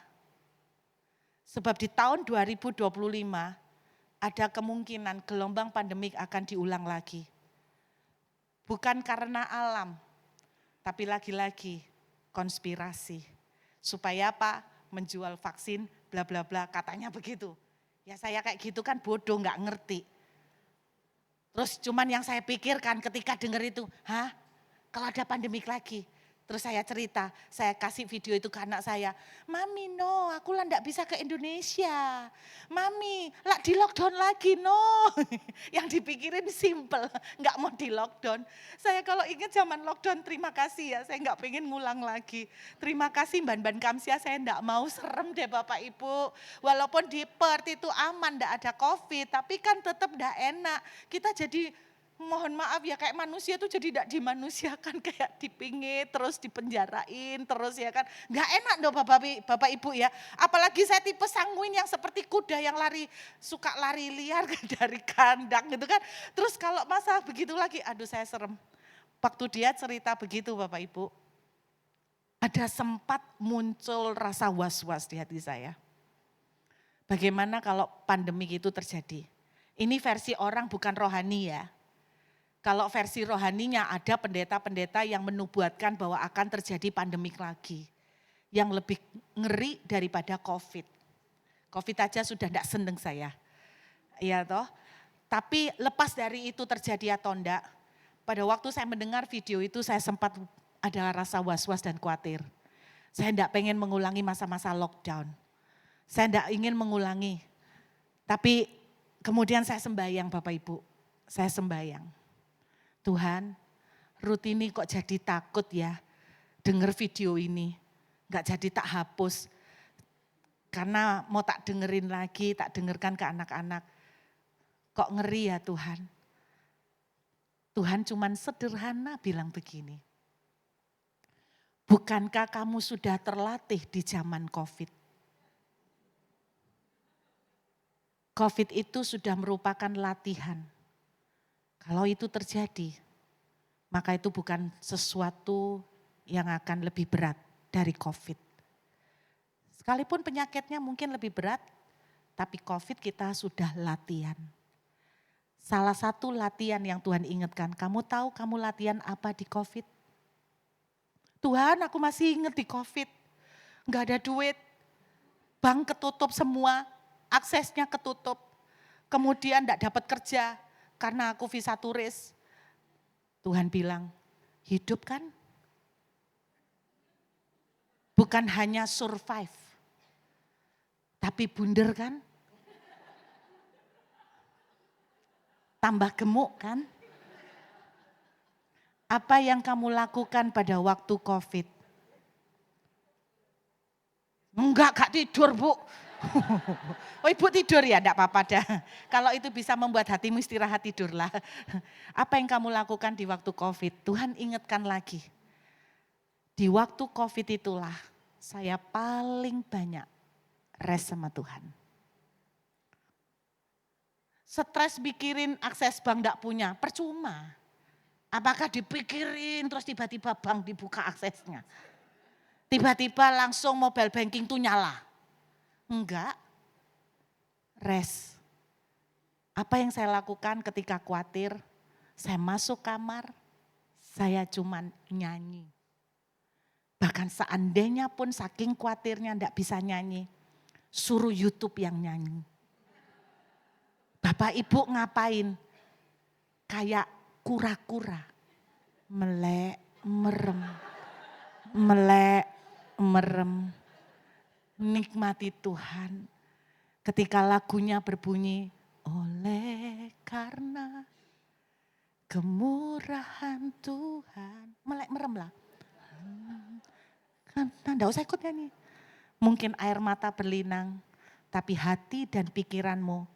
Sebab di tahun 2025 ada kemungkinan gelombang pandemik akan diulang lagi. Bukan karena alam, tapi lagi-lagi konspirasi. Supaya apa? Menjual vaksin bla bla bla katanya begitu. Ya saya kayak gitu kan bodoh nggak ngerti. Terus cuman yang saya pikirkan ketika dengar itu, kalau ada pandemik lagi. Terus saya cerita, saya kasih video itu ke anak saya. Mami no, aku lah enggak bisa ke Indonesia. Mami, lah di lockdown lagi no. Yang dipikirin simple, enggak mau di lockdown. Saya kalau ingat zaman lockdown terima kasih ya, saya enggak pengen ngulang lagi. Terima kasih Ban Kamsia, saya enggak mau, serem deh Bapak Ibu. Walaupun di Perth itu aman, enggak ada COVID, tapi kan tetap enggak enak. Kita jadi mohon maaf ya kayak manusia tuh jadi tidak dimanusiakan, kayak dipingit terus dipenjarain terus ya kan. Gak enak dong Bapak Ibu ya. Apalagi saya tipe sanguin yang seperti kuda yang suka lari liar dari kandang gitu kan. Terus kalau masalah begitu lagi, aduh saya serem. Waktu dia cerita begitu Bapak Ibu, ada sempat muncul rasa was-was di hati saya. Bagaimana kalau pandemik itu terjadi? Ini versi orang bukan rohani ya. Kalau versi rohaninya ada pendeta-pendeta yang menubuatkan bahwa akan terjadi pandemik lagi. Yang lebih ngeri daripada COVID. COVID aja sudah tidak seneng saya. Iya toh. Tapi lepas dari itu terjadi atau enggak, pada waktu saya mendengar video itu saya sempat ada rasa was-was dan khawatir. Saya tidak pengen mengulangi masa-masa lockdown. Saya tidak ingin mengulangi. Tapi kemudian saya sembahyang Bapak Ibu. Saya sembahyang. Tuhan, Ruth ini kok jadi takut ya denger video ini. Gak jadi tak hapus. Karena mau tak dengerin lagi, tak dengerkan ke anak-anak. Kok ngeri ya Tuhan. Tuhan cuman sederhana bilang begini. Bukankah kamu sudah terlatih di zaman COVID? COVID itu sudah merupakan latihan. Kalau itu terjadi, maka itu bukan sesuatu yang akan lebih berat dari COVID. Sekalipun penyakitnya mungkin lebih berat, tapi COVID kita sudah latihan. Salah satu latihan yang Tuhan ingatkan, kamu tahu kamu latihan apa di COVID? Tuhan, aku masih ingat di COVID, nggak ada duit, bank ketutup semua, aksesnya ketutup, kemudian nggak dapat kerja, karena aku visa turis. Tuhan bilang, hidup kan? Bukan hanya survive, tapi bunder kan? Tambah gemuk kan? Apa yang kamu lakukan pada waktu COVID? Enggak, gak tidur Bu. Oh Ibu tidur ya, enggak apa-apa dah. Kalau itu bisa membuat hatimu istirahat, tidurlah. Apa yang kamu lakukan di waktu COVID? Tuhan ingatkan lagi. Di waktu COVID itulah saya paling banyak rest sama Tuhan. Stres mikirin akses bank enggak punya, percuma. Apakah dipikirin terus tiba-tiba bank dibuka aksesnya? Tiba-tiba langsung mobile banking tuh nyala. Enggak, rest. Apa yang saya lakukan ketika khawatir? Saya masuk kamar, saya cuman nyanyi. Bahkan seandainya pun saking khawatirnya enggak bisa nyanyi, suruh YouTube yang nyanyi. Bapak Ibu ngapain? Kayak kura-kura, melek, merem, melek, merem. Nikmati Tuhan. Ketika lagunya berbunyi, oleh karena kemurahan Tuhan. Melek merem lah. Enggak usah ikut nyanyi. Mungkin air mata berlinang, tapi hati dan pikiranmu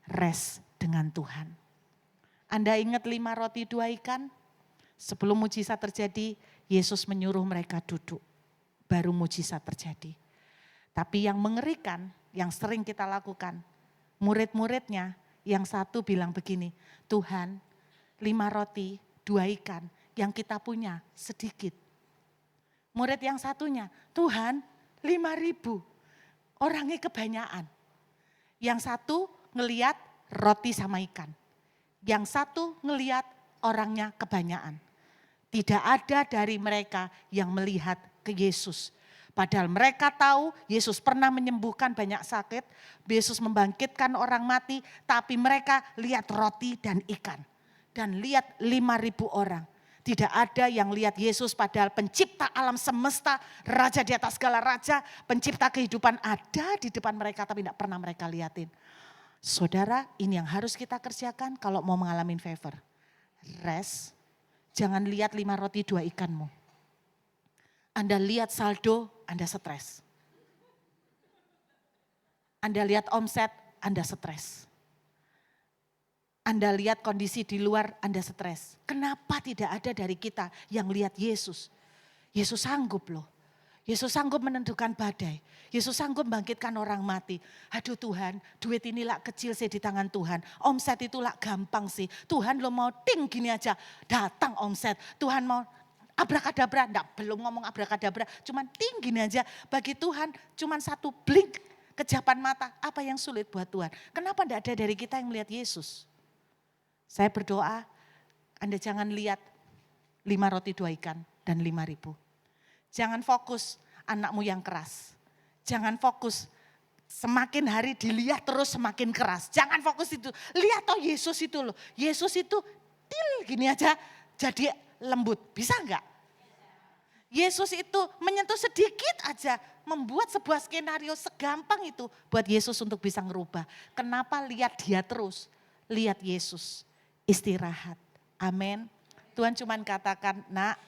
rest dengan Tuhan. Anda ingat 5 roti 2 ikan? Sebelum mujizat terjadi, Yesus menyuruh mereka duduk. Baru mujizat terjadi. Tapi yang mengerikan, yang sering kita lakukan, murid-muridnya yang satu bilang begini, Tuhan 5 roti 2 ikan yang kita punya sedikit. Murid yang satunya, Tuhan 5.000, orangnya kebanyakan. Yang satu ngeliat roti sama ikan. Yang satu ngeliat orangnya kebanyakan. Tidak ada dari mereka yang melihat ke Yesus. Padahal mereka tahu Yesus pernah menyembuhkan banyak sakit. Yesus membangkitkan orang mati. Tapi mereka lihat roti dan ikan. Dan lihat 5.000 orang. Tidak ada yang lihat Yesus padahal pencipta alam semesta, raja di atas segala raja, pencipta kehidupan ada di depan mereka tapi tidak pernah mereka lihatin. Saudara, ini yang harus kita kerjakan kalau mau mengalami favor. Rest, jangan lihat 5 roti 2 ikanmu. Anda lihat saldo, Anda stres. Anda lihat omset, Anda stres. Anda lihat kondisi di luar, Anda stres. Kenapa tidak ada dari kita yang lihat Yesus? Yesus sanggup loh. Yesus sanggup menentukan badai. Yesus sanggup membangkitkan orang mati. Aduh Tuhan, duit ini lah kecil sih di tangan Tuhan. Omset itu lah gampang sih. Tuhan lo mau ting gini aja, datang omset. Tuhan mau abrakadabra, enggak, belum ngomong abrakadabra. Cuman ting gini aja, bagi Tuhan cuman satu blink kejapan mata. Apa yang sulit buat Tuhan? Kenapa enggak ada dari kita yang melihat Yesus? Saya berdoa, Anda jangan lihat 5 roti 2 ikan dan 5.000. Jangan fokus anakmu yang keras. Jangan fokus semakin hari dilihat terus semakin keras. Jangan fokus itu. Lihat toh Yesus itu loh. Yesus itu gini aja jadi lembut. Bisa enggak? Yesus itu menyentuh sedikit aja. Membuat sebuah skenario segampang itu buat Yesus untuk bisa ngerubah. Kenapa lihat dia terus? Lihat Yesus. Istirahat. Amin. Tuhan cuman katakan, nak,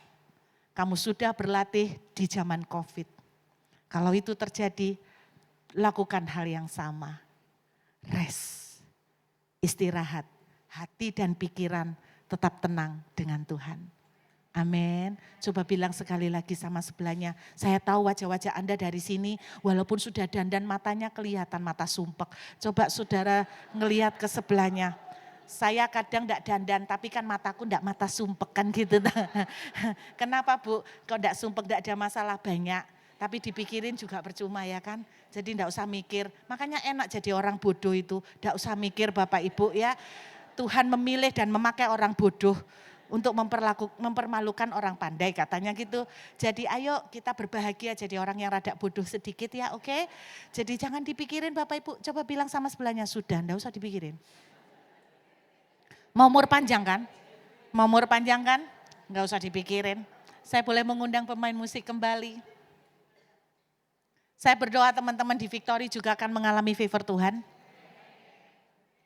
kamu sudah berlatih di zaman COVID. Kalau itu terjadi, lakukan hal yang sama. Rest. Istirahat. Hati dan pikiran tetap tenang dengan Tuhan. Amin. Coba bilang sekali lagi sama sebelahnya. Saya tahu wajah-wajah Anda dari sini. Walaupun sudah dandan matanya kelihatan mata sumpek. Coba saudara ngelihat ke sebelahnya. Saya kadang enggak dandan tapi kan mataku enggak mata sumpek kan gitu. Kenapa Bu? Kalau enggak sumpek enggak ada masalah banyak. Tapi dipikirin juga percuma ya kan. Jadi enggak usah mikir. Makanya enak jadi orang bodoh itu. Enggak usah mikir Bapak Ibu ya. Tuhan memilih dan memakai orang bodoh untuk mempermalukan orang pandai katanya gitu. Jadi ayo kita berbahagia jadi orang yang rada bodoh sedikit ya, oke? Jadi jangan dipikirin Bapak Ibu. Coba bilang sama sebelahnya, sudah enggak usah dipikirin. Mau umur panjang kan? Mau umur panjang kan? Enggak usah dipikirin. Saya boleh mengundang pemain musik kembali. Saya berdoa teman-teman di Victory juga akan mengalami favor Tuhan.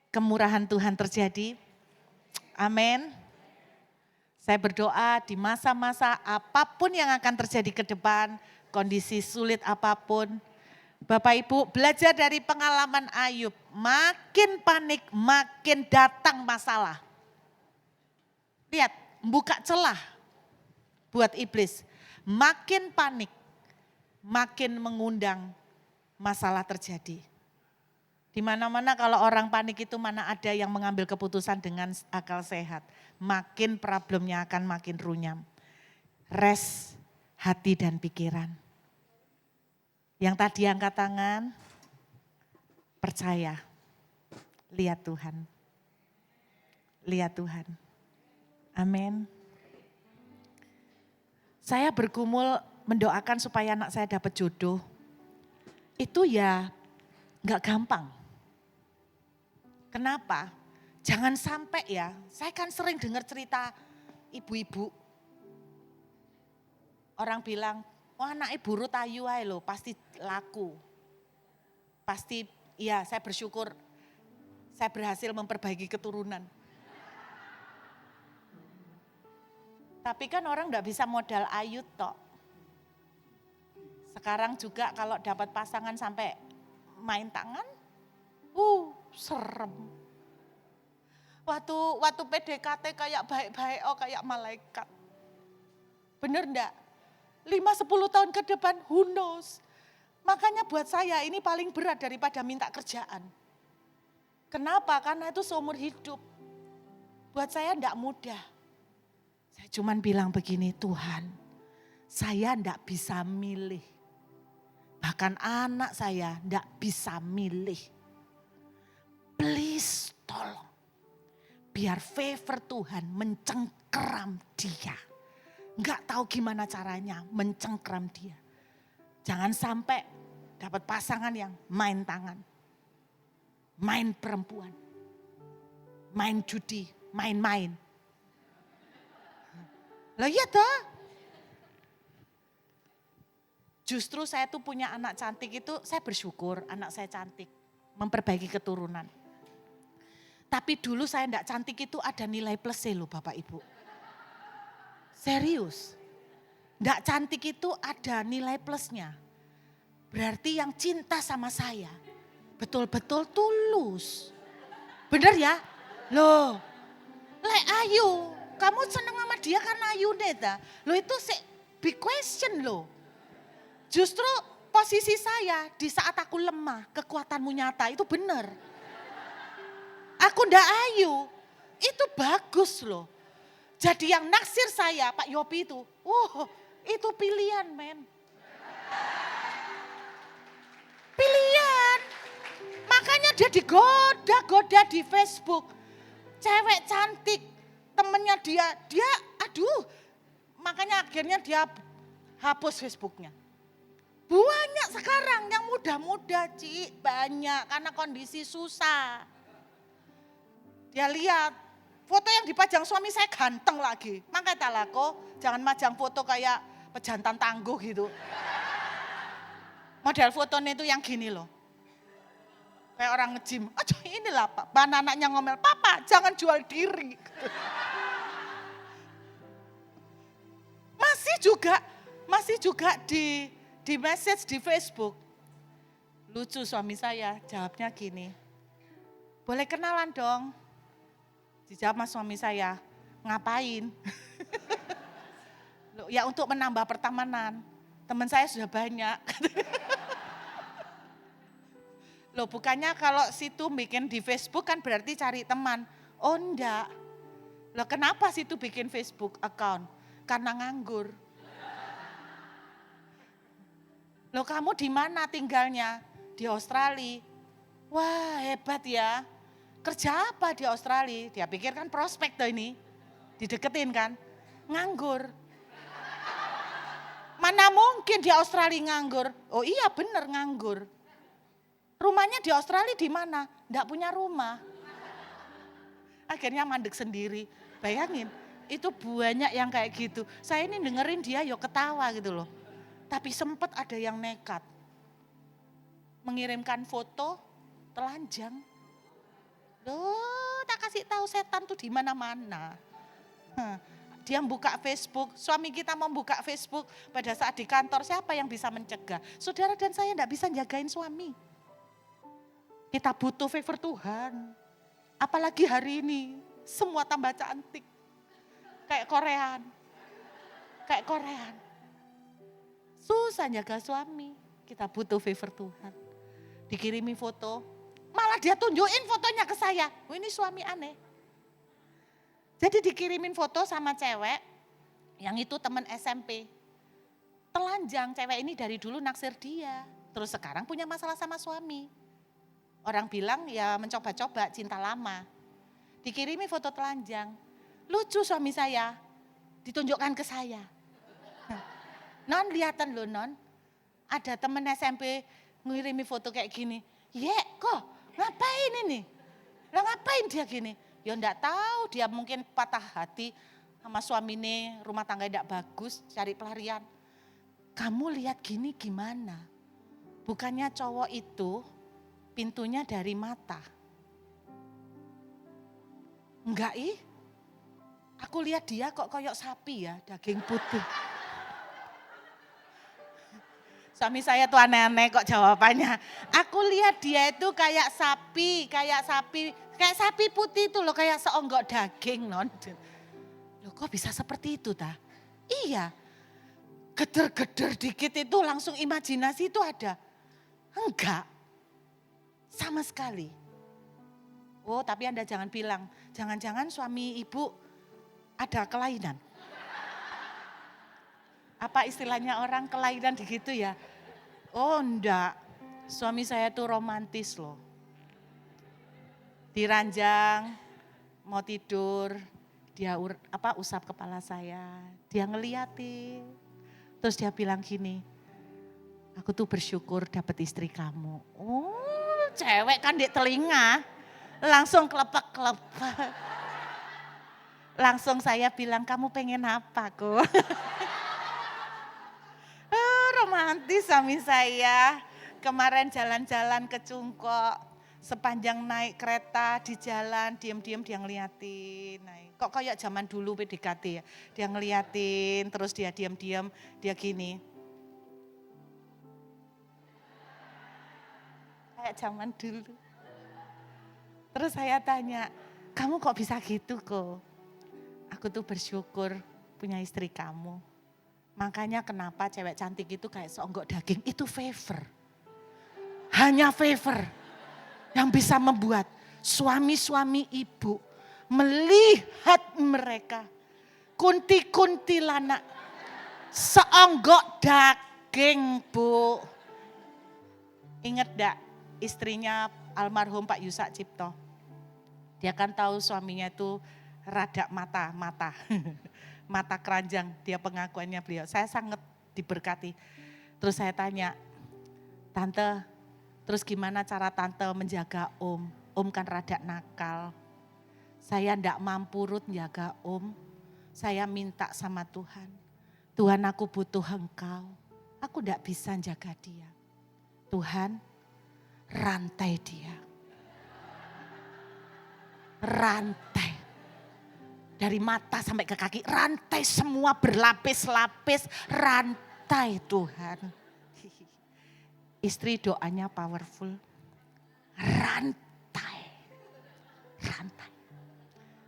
Kemurahan Tuhan terjadi. Amin. Saya berdoa di masa-masa apapun yang akan terjadi ke depan, kondisi sulit apapun. Bapak Ibu belajar dari pengalaman Ayub, makin panik makin datang masalah. Lihat, membuka celah buat iblis. Makin panik, makin mengundang masalah terjadi. Di mana-mana kalau orang panik itu mana ada yang mengambil keputusan dengan akal sehat. Makin problemnya akan makin runyam. Rest hati dan pikiran. Yang tadi angkat tangan, percaya, lihat Tuhan. lihat Tuhan. Amin. Saya bergumul mendoakan supaya anak saya dapat jodoh. Itu ya gak gampang. Kenapa? Jangan sampai ya, saya kan sering dengar cerita ibu-ibu. Orang bilang, wah anak ibu Ruth ayu aja loh, pasti laku. Pasti, ya saya bersyukur saya berhasil memperbaiki keturunan. Tapi kan orang gak bisa modal ayu tok. Sekarang juga kalau dapat pasangan sampai main tangan, serem. Waktu PDKT kayak baik-baik, kayak malaikat. Bener enggak? 5-10 tahun ke depan, who knows. Makanya buat saya ini paling berat daripada minta kerjaan. Kenapa? Karena itu seumur hidup. Buat saya enggak mudah. Saya cuman bilang begini, Tuhan, saya enggak bisa milih. Bahkan anak saya enggak bisa milih. Please tolong. Biar favor Tuhan mencengkeram dia. Enggak tahu gimana caranya mencengkeram dia. Jangan sampai dapat pasangan yang main tangan. Main perempuan. Main judi, main-main. Lah iya toh. Justru saya tuh punya anak cantik itu, saya bersyukur anak saya cantik. Memperbaiki keturunan. Tapi dulu saya enggak cantik itu ada nilai plusnya loh Bapak Ibu. Serius. Enggak cantik itu ada nilai plusnya. Berarti yang cinta sama saya betul-betul tulus. Bener ya? Loh, Ayu, kamu seneng sama dia karena Ayu Neta. Loh itu big question loh. Justru posisi saya di saat aku lemah, kekuatanmu nyata itu bener. Aku ndak Ayu, itu bagus loh. Jadi yang naksir saya Pak Yopi itu, itu pilihan men. Pilihan. Makanya dia digoda-goda di Facebook. Cewek cantik, temennya dia aduh. Makanya akhirnya dia hapus Facebooknya. Banyak sekarang yang muda-muda Ci, banyak karena kondisi susah. Dia lihat foto yang dipajang suami saya ganteng lagi. Makanya talako jangan majang foto kayak pejantan tangguh gitu. Model fotonya itu yang gini loh. Kayak orang nge-gym. Aduh inilah Pak, anaknya ngomel, Papa jangan jual diri. Masih juga di message di Facebook. Lucu suami saya jawabnya gini. Boleh kenalan dong? Dijawab sama suami saya, ngapain? Loh, ya untuk menambah pertemanan. Teman saya sudah banyak. Loh bukannya kalau situ bikin di Facebook kan berarti cari teman. Oh enggak. Loh kenapa situ bikin Facebook account? Karena nganggur. Loh kamu di mana tinggalnya? Di Australia. Wah hebat ya. Kerja apa di Australia? Dia pikir kan prospek tuh ini. Dideketin kan. Nganggur. Mana mungkin di Australia nganggur? Oh iya bener nganggur. Rumahnya di Australia di mana? Enggak punya rumah. Akhirnya mandek sendiri. Bayangin, itu banyak yang kayak gitu. Saya ini dengerin dia yo ketawa gitu loh. Tapi sempat ada yang nekat. Mengirimkan foto telanjang. Loh, tak kasih tahu setan tuh di mana-mana. Dia buka Facebook, suami kita mau buka Facebook pada saat di kantor, siapa yang bisa mencegah? Saudara dan saya enggak bisa jagain suami. Kita butuh favor Tuhan. Apalagi hari ini, semua tambah cantik. Kayak Korean. Susah jaga suami, kita butuh favor Tuhan. Dikirimi foto, malah dia tunjukin fotonya ke saya. Oh ini suami aneh. Jadi dikirimin foto sama cewek, yang itu teman SMP. Telanjang, cewek ini dari dulu naksir dia. Terus sekarang punya masalah sama suami. Orang bilang ya mencoba-coba cinta lama. Dikirimi foto telanjang. Lucu suami saya, ditunjukkan ke saya. Non, lihatan loh non, ada temen SMP ngirimi foto kayak gini. Kok ngapain ini? Lah ngapain dia gini? Ya enggak tahu, dia mungkin patah hati sama suaminya, rumah tangga enggak bagus, cari pelarian. Kamu lihat gini gimana? Bukannya cowok itu pintunya dari mata. Enggak aku lihat dia kok koyok sapi ya, daging putih. Suami saya tuh aneh-aneh kok jawabannya. Aku lihat dia itu kayak sapi putih itu loh, kayak seonggok daging non. Loh kok bisa seperti itu ta? Iya, geder-geder dikit itu langsung imajinasi itu ada. Enggak, sama sekali. Oh tapi Anda jangan bilang, jangan-jangan suami ibu ada kelainan. Apa istilahnya orang kelainan begitu ya? Oh enggak, suami saya tuh romantis loh. Diranjang, mau tidur, dia usap kepala saya, dia ngeliatin. Terus dia bilang gini, aku tuh bersyukur dapat istri kamu. Oh cewek kan di telinga. Langsung kelepek-kelepek. Langsung saya bilang, kamu pengen apa kok? Romantis suami saya. Kemarin jalan-jalan ke Cungkok. Sepanjang naik kereta di jalan, diam-diam dia ngeliatin. Kok kayak zaman dulu PDKT ya. Dia ngeliatin, terus dia diam-diam, dia gini. Kayak zaman dulu. Terus saya tanya, kamu kok bisa gitu kok? Aku tuh bersyukur punya istri kamu. Makanya kenapa cewek cantik itu kayak seonggok daging, itu favor. Hanya favor yang bisa membuat suami-suami ibu melihat mereka kunti-kuntilanak seonggok daging bu. Ingat gak istrinya almarhum Pak Yusak Cipto? Dia kan tahu suaminya itu rada mata keranjang, dia pengakuannya beliau. Saya sangat diberkati. Terus saya tanya, tante, terus gimana cara tante menjaga om? Om kan rada nakal. Saya ndak mampu menjaga om. Saya minta sama Tuhan. Tuhan aku butuh engkau. Aku ndak bisa jaga dia. Tuhan, rantai dia. Rantai. Dari mata sampai ke kaki, rantai semua berlapis-lapis, rantai Tuhan. Istri doanya powerful, rantai.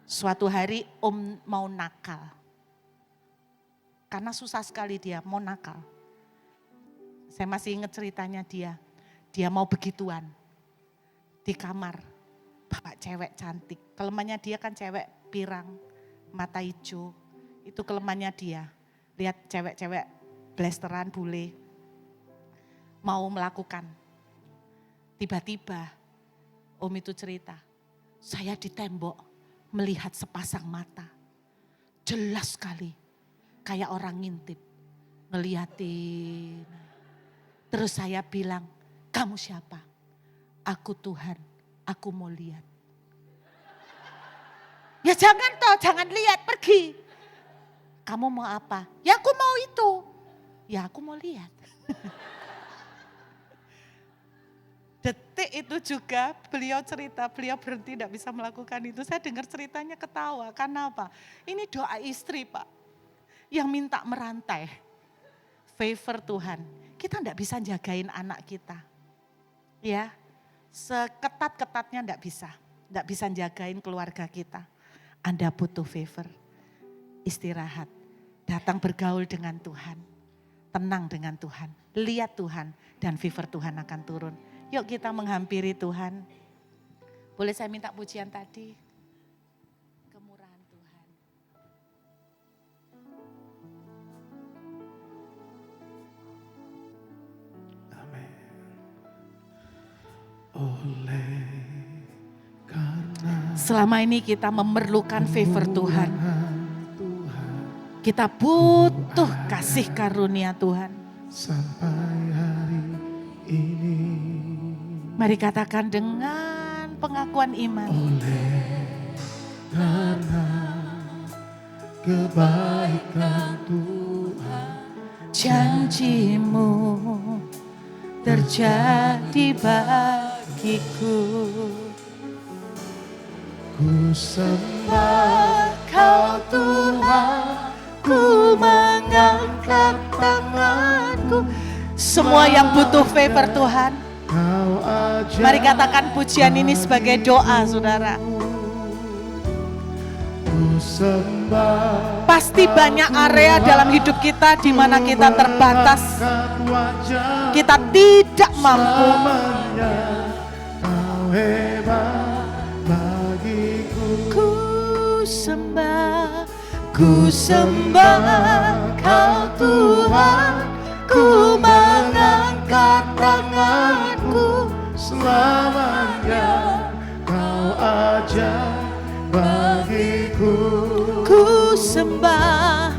Suatu hari om mau nakal, karena susah sekali dia mau nakal. Saya masih ingat ceritanya dia mau begituan di kamar. Bapak cewek cantik, kelemahannya dia kan cewek pirang, mata hijau, itu kelemahannya dia. Lihat cewek-cewek blasteran bule, mau melakukan. Tiba-tiba om itu cerita, saya di tembok melihat sepasang mata, jelas sekali kayak orang ngintip, ngeliatin. Terus saya bilang, kamu siapa? Aku Tuhan. Aku mau lihat. Ya jangan lihat, pergi. Kamu mau apa? Ya aku mau itu. Ya aku mau lihat. Detik itu juga beliau cerita, beliau berhenti tidak bisa melakukan itu. Saya dengar ceritanya ketawa, karena apa? Ini doa istri Pak, yang minta merantai. Favor Tuhan, kita tidak bisa jagain anak kita. Ya. Seketat-ketatnya enggak bisa jagain keluarga kita. Anda butuh favor, istirahat, datang bergaul dengan Tuhan, tenang dengan Tuhan, lihat Tuhan dan favor Tuhan akan turun. Yuk kita menghampiri Tuhan. Boleh saya minta pujian tadi? Kemurahan Tuhan. Oleh karena Selama ini kita memerlukan favor Tuhan. Kita butuh kasih karunia Tuhan. Sampai hari ini. Mari katakan dengan pengakuan iman. Oleh karena kebaikan Tuhan, Janjimu terjadi bagiku. ku sembah Kau Tuhan, Ku mengangkat tanganku. Semua yang butuh favor Tuhan, Kau ajar. mari katakan pujian ini sebagai doa, saudara. Ku sembah Pasti banyak area dalam hidup kita di mana kita terbatas, wajah kita tidak mampu. selamanya. Kau hebat bagiku. Ku sembah Kau Tuhan, ku mengangkat tanganku. Selamanya Kau ajar bagiku. Ku sembah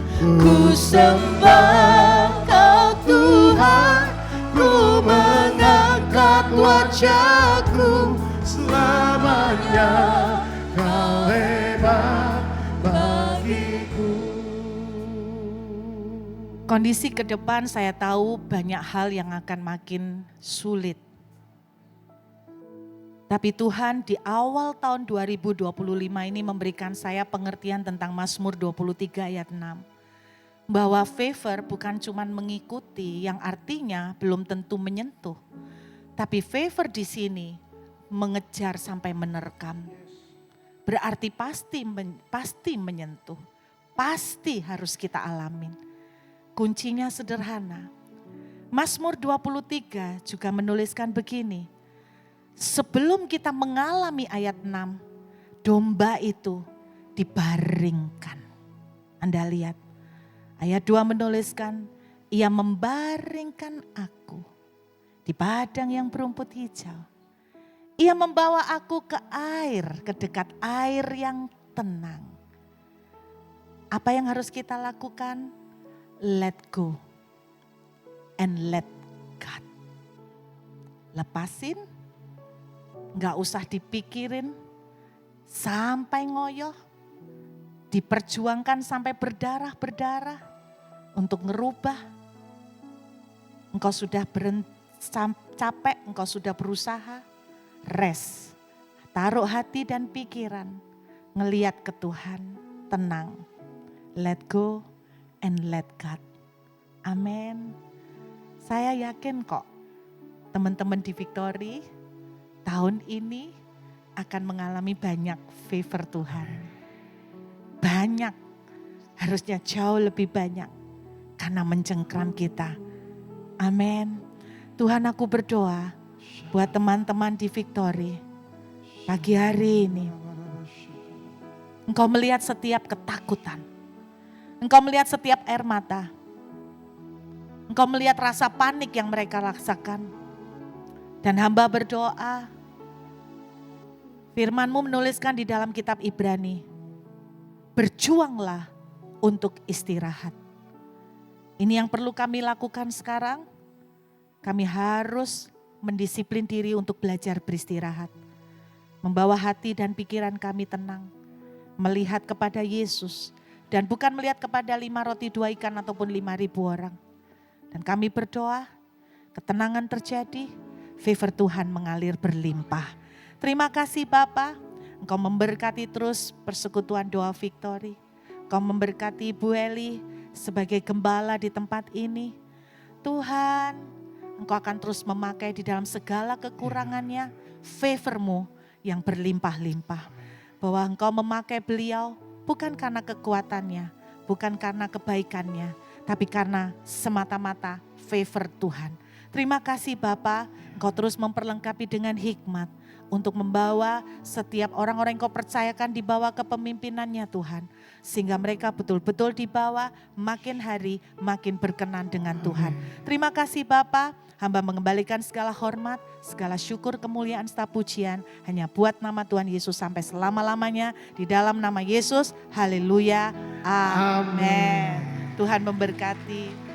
Kau Tuhan, ku mengangkat wajahku. Selamanya Kau hebat bagiku. Kondisi ke depan saya tahu banyak hal yang akan makin sulit. Tapi Tuhan di awal tahun 2025 ini memberikan saya pengertian tentang Mazmur 23 ayat 6. Bahwa favor bukan cuma mengikuti yang artinya belum tentu menyentuh. Tapi favor di sini mengejar sampai menerkam. Berarti pasti menyentuh. Pasti harus kita alamin. Kuncinya sederhana. Mazmur 23 juga menuliskan begini. Sebelum kita mengalami ayat 6, domba itu dibaringkan. Anda lihat, ayat 2 menuliskan, ia membaringkan aku di padang yang berumput hijau. Ia membawa aku ke air, ke dekat air yang tenang. Apa yang harus kita lakukan? Let go and let God. Lepasin. Gak usah dipikirin sampai ngoyoh, diperjuangkan sampai berdarah-berdarah untuk ngerubah. Engkau sudah capek, engkau sudah berusaha, rest. Taruh hati dan pikiran, ngeliat ke Tuhan, tenang. Let go and let God. Amin. Saya yakin kok teman-teman di Victory tahun ini akan mengalami banyak favor Tuhan. Banyak, harusnya jauh lebih banyak karena mencengkram kita. Amin. Tuhan, aku berdoa buat teman-teman di Victory pagi hari ini. Engkau melihat setiap ketakutan. Engkau melihat setiap air mata. Engkau melihat rasa panik yang mereka rasakan. Dan hamba berdoa, Firman-Mu menuliskan di dalam kitab Ibrani, berjuanglah untuk istirahat. Ini yang perlu kami lakukan sekarang. Kami harus mendisiplin diri untuk belajar beristirahat. Membawa hati dan pikiran kami tenang. Melihat kepada Yesus. Dan bukan melihat kepada 5 roti 2 ikan ataupun 5.000 orang. Dan kami berdoa, ketenangan terjadi, favor Tuhan mengalir berlimpah. Terima kasih Bapa, Engkau memberkati terus persekutuan doa Victory. Engkau memberkati Ibu Eli sebagai gembala di tempat ini. Tuhan, Engkau akan terus memakai di dalam segala kekurangannya, favor-Mu yang berlimpah-limpah. Bahwa Engkau memakai beliau bukan karena kekuatannya, bukan karena kebaikannya, tapi karena semata-mata favor Tuhan. Terima kasih Bapa, Engkau terus memperlengkapi dengan hikmat untuk membawa setiap orang-orang yang Kau percayakan dibawa kepemimpinannya Tuhan. Sehingga mereka betul-betul dibawa makin hari makin berkenan dengan Tuhan. Terima kasih Bapa, Hamba mengembalikan segala hormat, segala syukur, kemuliaan, serta pujian hanya buat nama Tuhan Yesus sampai selama-lamanya. Di dalam nama Yesus, haleluya, amin. Tuhan memberkati.